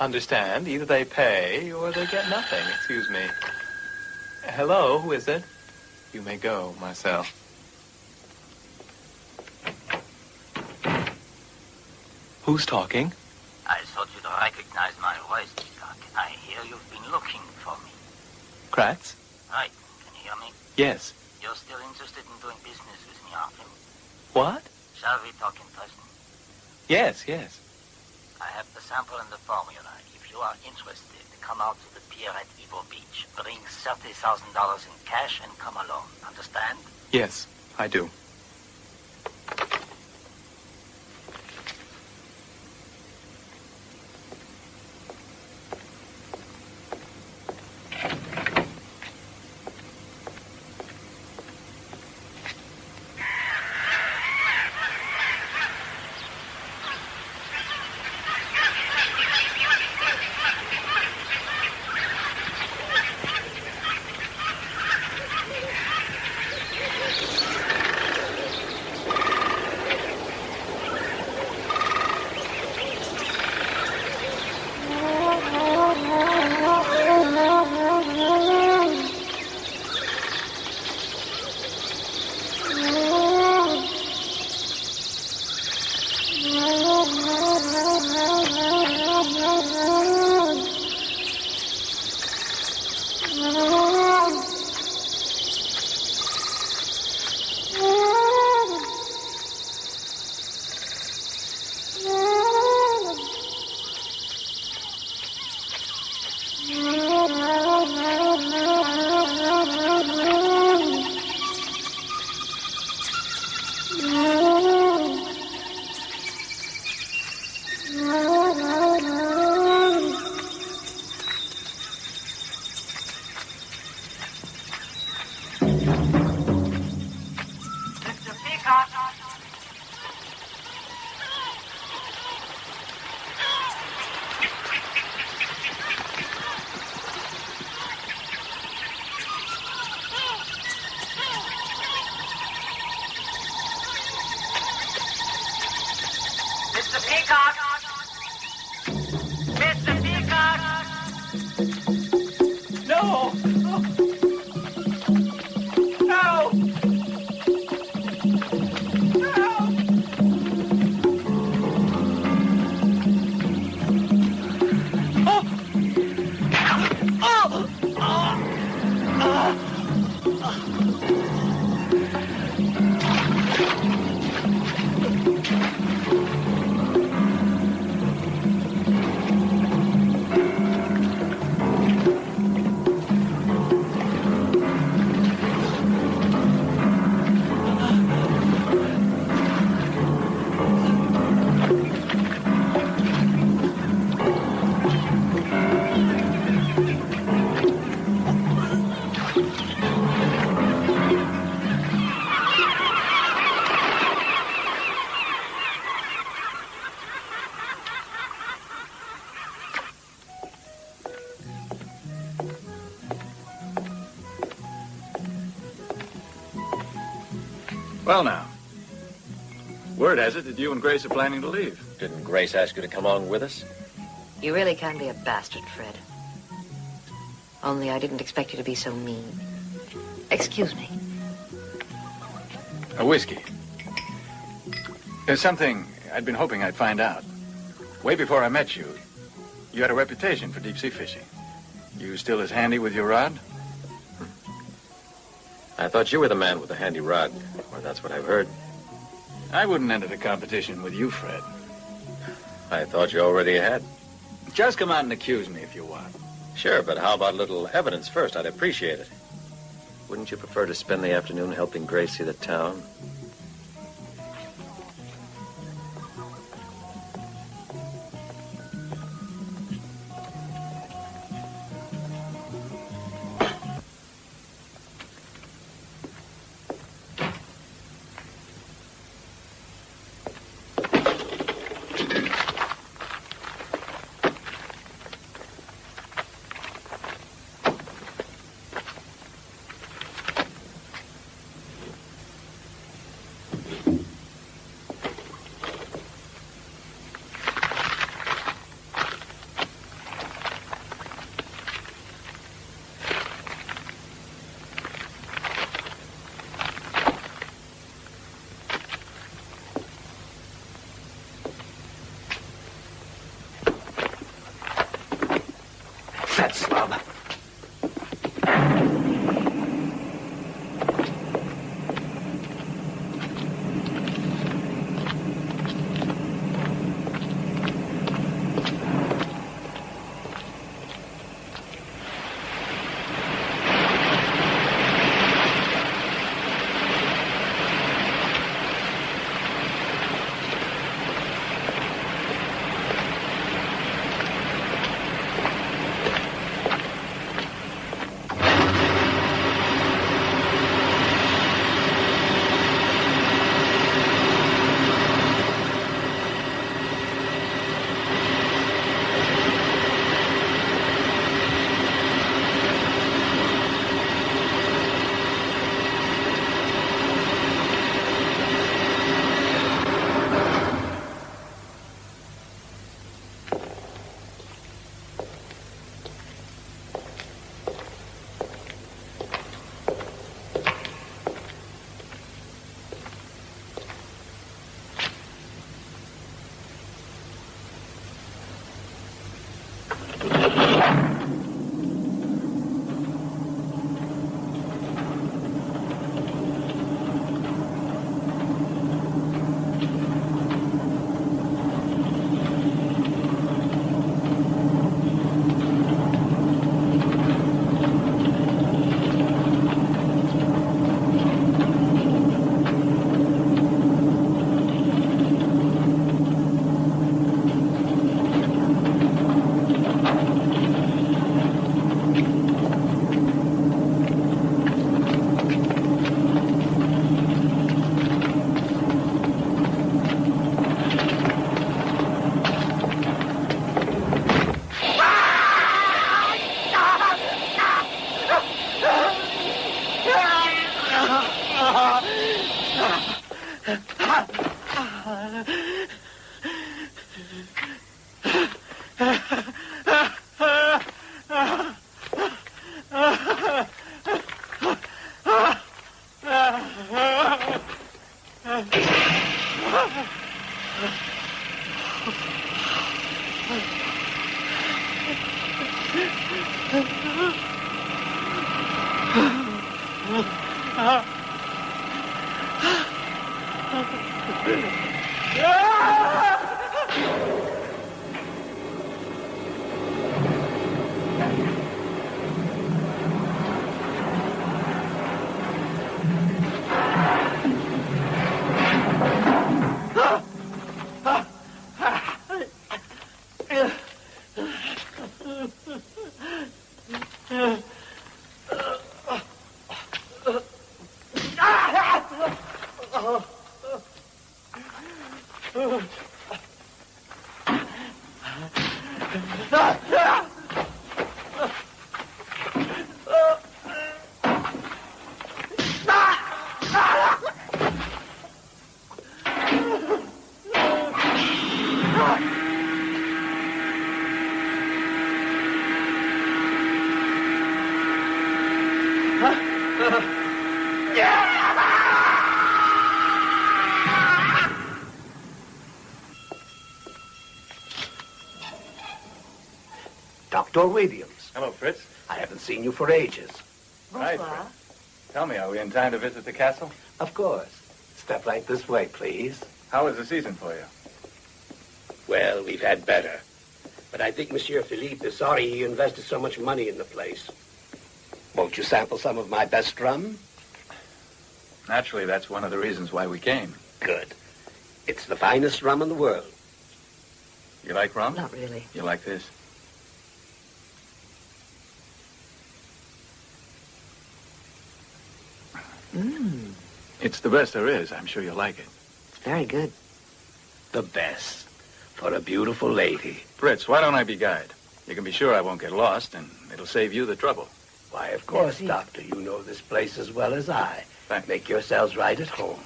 Understand, either they pay or they get nothing. Excuse me. Hello, who is it? You may go, Marcel. Who's talking? I thought you'd recognize my voice, Doc. I hear you've been looking for me. Kratz? Right. Can you hear me? Yes. You're still interested in doing business with me, aren't you? What? Shall we talk in person? Yes, yes. I have the sample and the formula. If you are interested, come out to the pier at Ivo Beach. Bring $30,000 in cash and come alone. Understand? Yes, I do. Well, now, word has it that you and Grace are planning to leave. Didn't Grace ask you to come along with us? You really can be a bastard, Fred. Only I didn't expect you to be so mean. Excuse me. A whiskey. There's something I'd been hoping I'd find out. Way before I met you, you had a reputation for deep-sea fishing. You still as handy with your rod? I thought you were the man with the handy rod, or that's what I've heard. I wouldn't enter the competition with you, Fred. I thought you already had. Just come out and accuse me if you want. Sure, but how about a little evidence first? I'd appreciate it. Wouldn't you prefer to spend the afternoon helping Grace see the town? Fat slob. Dr. Williams. Hello, Fritz. I haven't seen you for ages. Hi, Fritz. Tell me, are we in time to visit the castle? Of course. Step right this way, please. How is the season for you? Well, we've had better. But I think Monsieur Philippe is sorry he invested so much money in the place. Won't you sample some of my best rum? Naturally, that's one of the reasons why we came. Good. It's the finest rum in the world. You like rum? Not really. You like this? Mmm. It's the best there is. I'm sure you'll like it. It's very good. The best. For a beautiful lady. Fritz, why don't I be guide? You can be sure I won't get lost, and it'll save you the trouble. Why, of course, Doctor. You know this place as well as I. Thanks. Make yourselves right at home.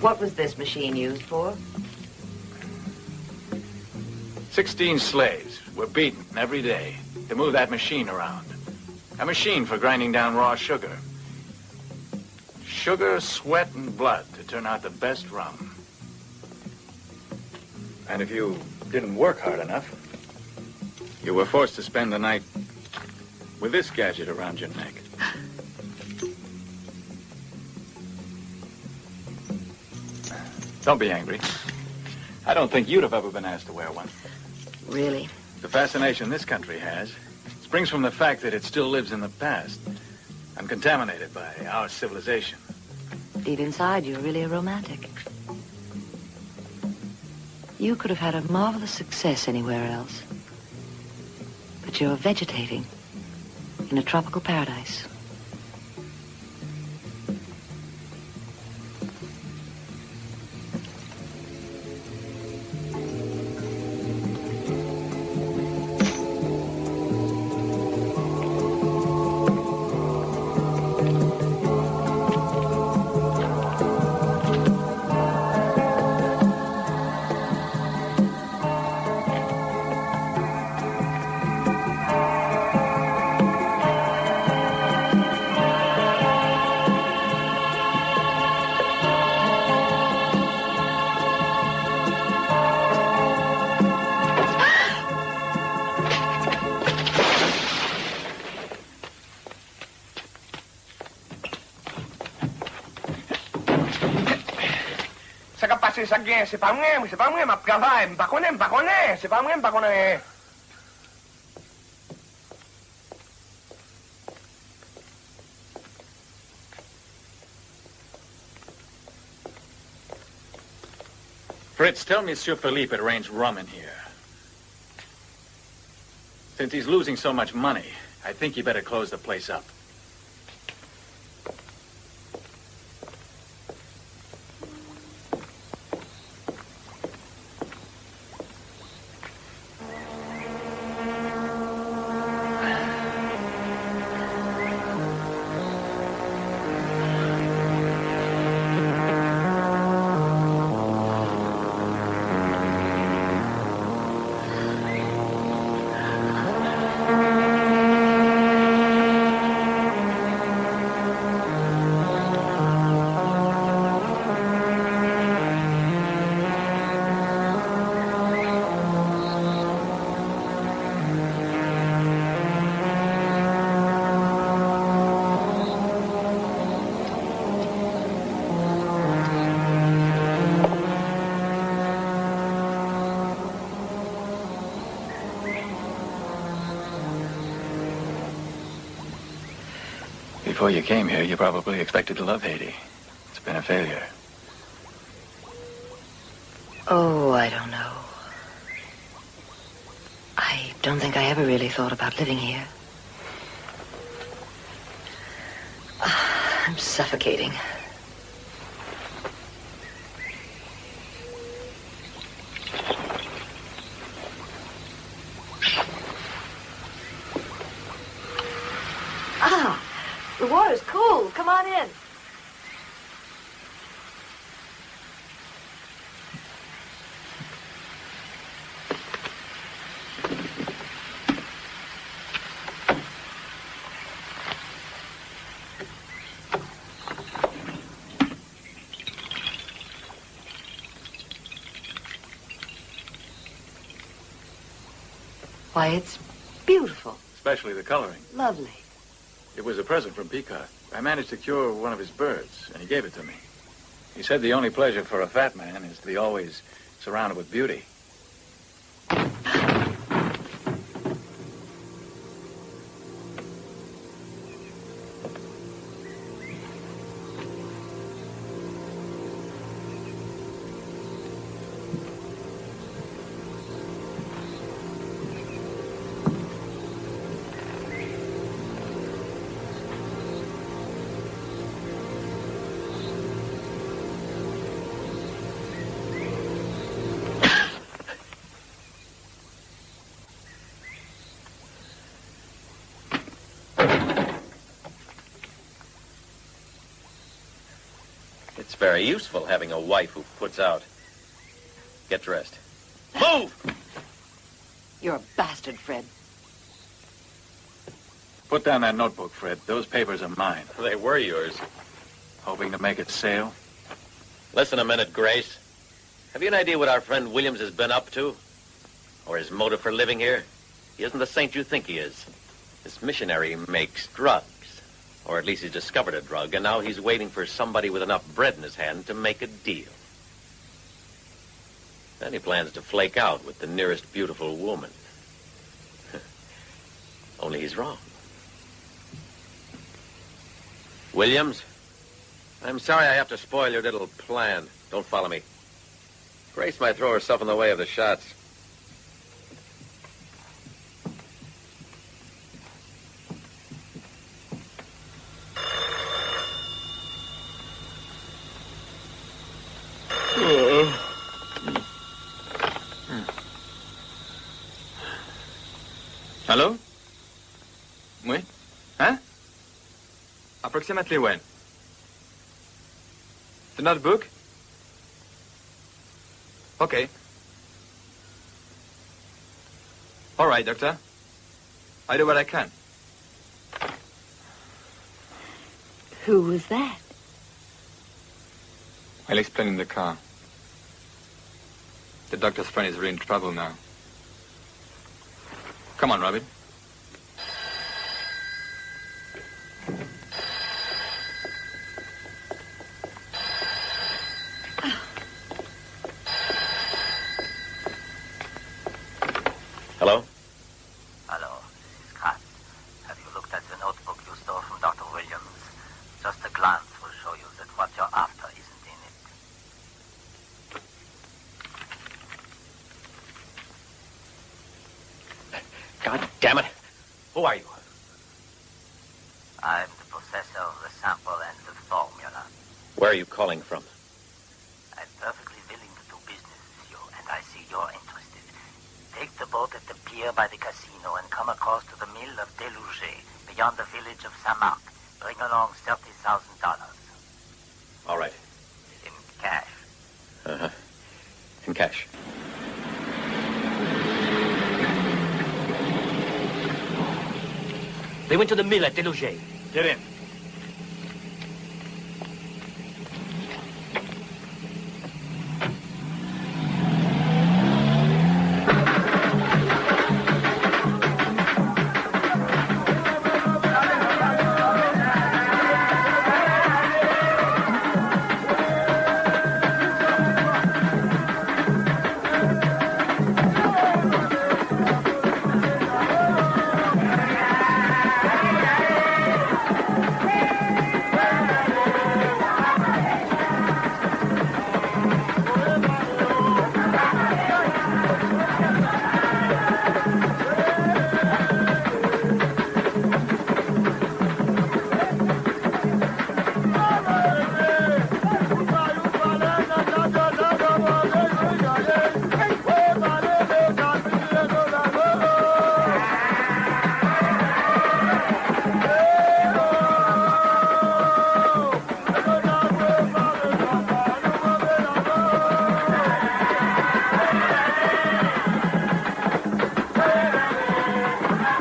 What was this machine used for? 16 slaves were beaten every day to move that machine around. A machine for grinding down raw sugar. Sugar, sweat, and blood to turn out the best rum. And if you didn't work hard enough, you were forced to spend the night with this gadget around your neck. Don't be angry. I don't think you'd have ever been asked to wear one. Really? The fascination this country has springs from the fact that it still lives in the past, uncontaminated by our civilization. Deep inside, you're really a romantic. You could have had a marvelous success anywhere else. But you're vegetating in a tropical paradise. C'est pas moi, ma travail, c'est pas moi. Fritz, tell Monsieur Philippe it rains rum in here. Since he's losing so much money, I think you better close the place up. Before you came here, you probably expected to love Haiti. It's been a failure. Oh, I don't know. I don't think I ever really thought about living here. I'm suffocating. The water's cool. Come on in. Why, it's beautiful. Especially the coloring. Lovely. It was a present from Peacock. I managed to cure one of his birds, and he gave it to me. He said the only pleasure for a fat man is to be always surrounded with beauty. It's very useful having a wife who puts out. Get dressed. Move! You're a bastard, Fred. Put down that notebook, Fred. Those papers are mine. They were yours. Hoping to make it sail? Listen a minute, Grace. Have you an idea what our friend Williams has been up to? Or his motive for living here? He isn't the saint you think he is. This missionary makes drugs. Or at least he's discovered a drug, and now he's waiting for somebody with enough bread in his hand to make a deal. Then he plans to flake out with the nearest beautiful woman. Only he's wrong. Williams, I'm sorry I have to spoil your little plan. Don't follow me. Grace might throw herself in the way of the shots. Hello? Oui? Huh? Approximately when? The notebook? Okay. All right, Doctor. I do what I can. Who was that? I'll explain in the car. The doctor's friend is really in trouble now. Come on, Robin. Hello? Hello, this is Katz. Have you looked at the notebook you stole from Dr. Williams? Just a glance will show you that what you're after isn't in it. God damn it. Who are you? I'm the possessor of the sample and the formula. Where are you calling from? I'm perfectly willing to do business with you, and I see you're interested. Take the boat at the pier by the casino and come across to the mill of Delouget, beyond the village of Saint-Marc. Bring along $30,000. All right. In cash. Uh-huh. In cash. They went to the mill at Delouget. Get in.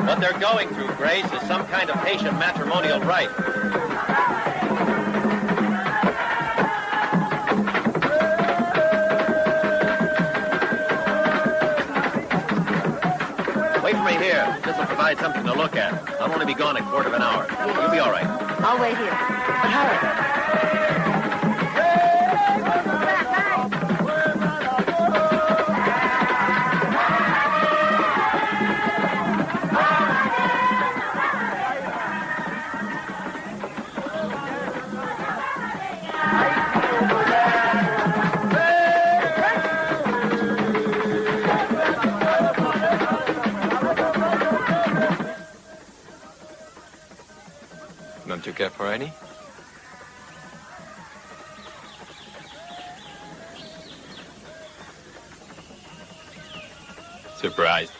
What they're going through, Grace, is some kind of Haitian matrimonial rite. Wait for me outside something to look at. I'll only be gone a quarter of an hour. You'll be all right. I'll wait here. But hurry. Don't you care for any? Surprised.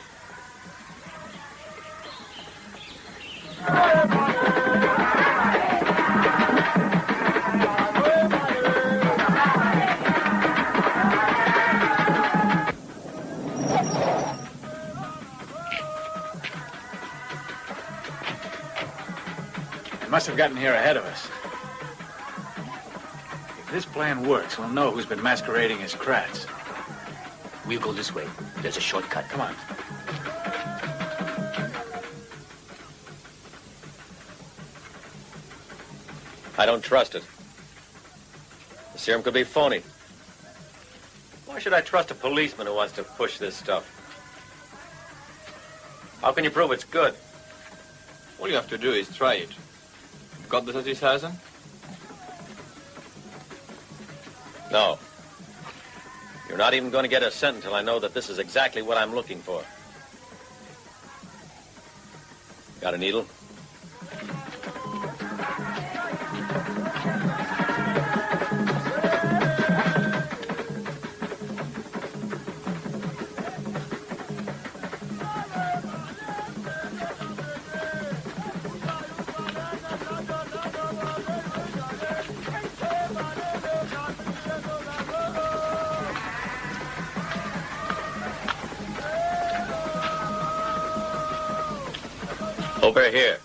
They must have gotten here ahead of us. If this plan works, we'll know who's been masquerading as Kratz. We'll go this way. There's a shortcut. Come on. I don't trust it. The serum could be phony. Why should I trust a policeman who wants to push this stuff? How can you prove it's good? All you have to do is try it. Got the 30,000? No. You're not even going to get a cent until I know that this is exactly what I'm looking for. Got a needle? Over here.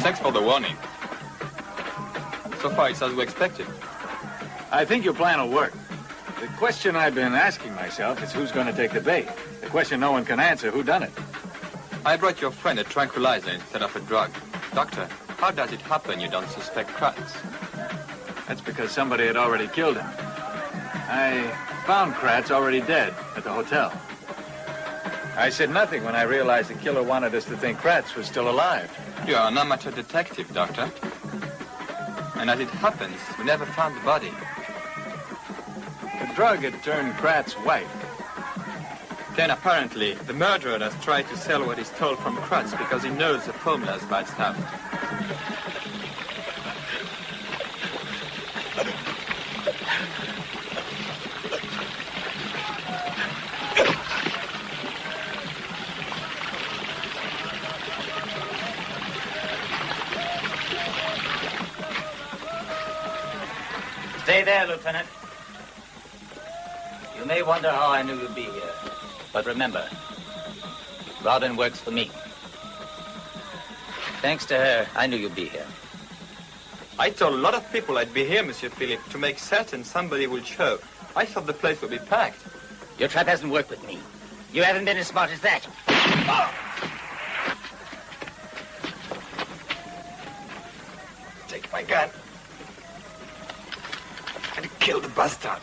Thanks for the warning. So far, it's as we expected. I think your plan will work. The question I've been asking myself is who's going to take the bait. The question no one can answer, who done it? I brought your friend a tranquilizer instead of a drug. Doctor, how does it happen you don't suspect Kratz? That's because somebody had already killed him. I found Kratz already dead at the hotel. I said nothing when I realized the killer wanted us to think Kratz was still alive. You are an amateur detective, Doctor. And as it happens, we never found the body. The drug had turned Kratz white. Then apparently, the murderer has tried to sell what he stole from Kratz because he knows the formula's bad stuff. Stay there, Lieutenant. You may wonder how I knew you'd be here. But remember, Robin works for me. Thanks to her, I knew you'd be here. I told a lot of people I'd be here, Monsieur Philippe, to make certain somebody would show. I thought the place would be packed. Your trap hasn't worked with me. You haven't been as smart as that. Take my gun. And kill the bastard.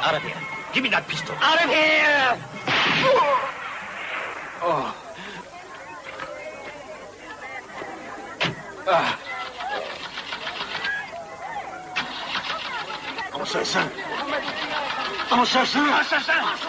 Out of here. Give me that pistol. Out of here! Oh. Assassin! Assassin! Assassin!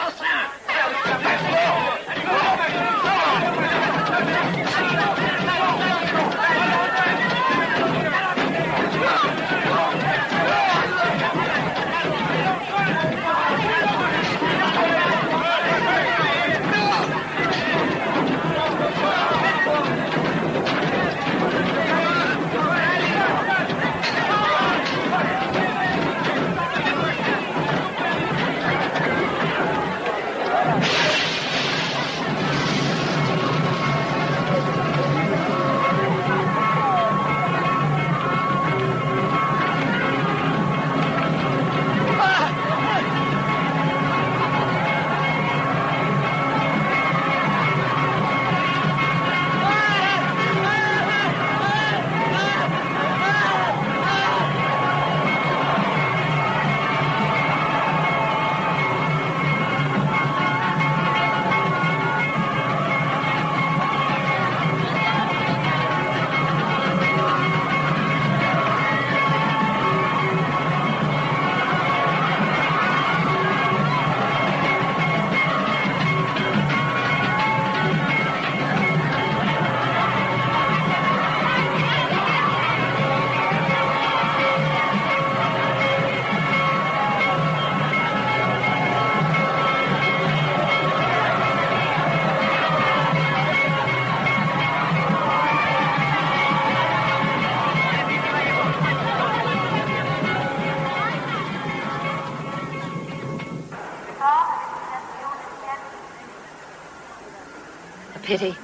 Pity.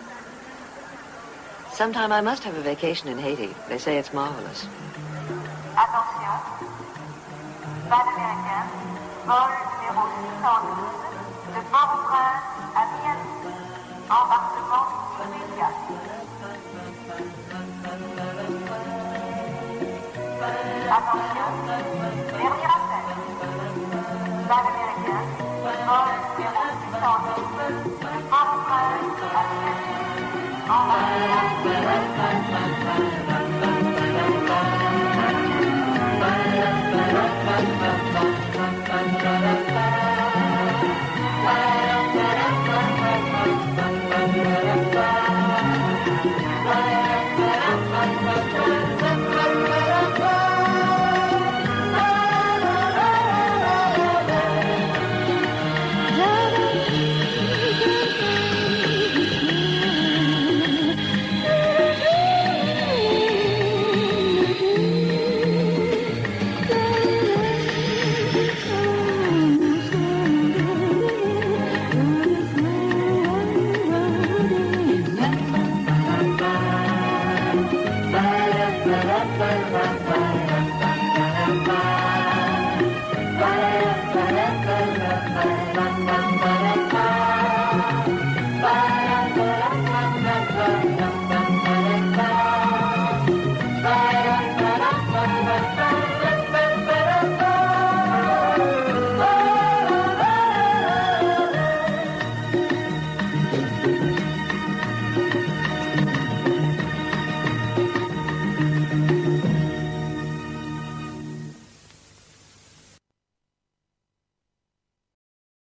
Sometime I must have a vacation in Haiti. They say it's marvelous. Attention. Balle américaine. Vol numéro 612 de Port-au-Prince à Miami. Embarquement immédiat. Attention. Dernier appel. Balle américaine. Vol numéro 612 de Port-au-Prince à Miami. Bye.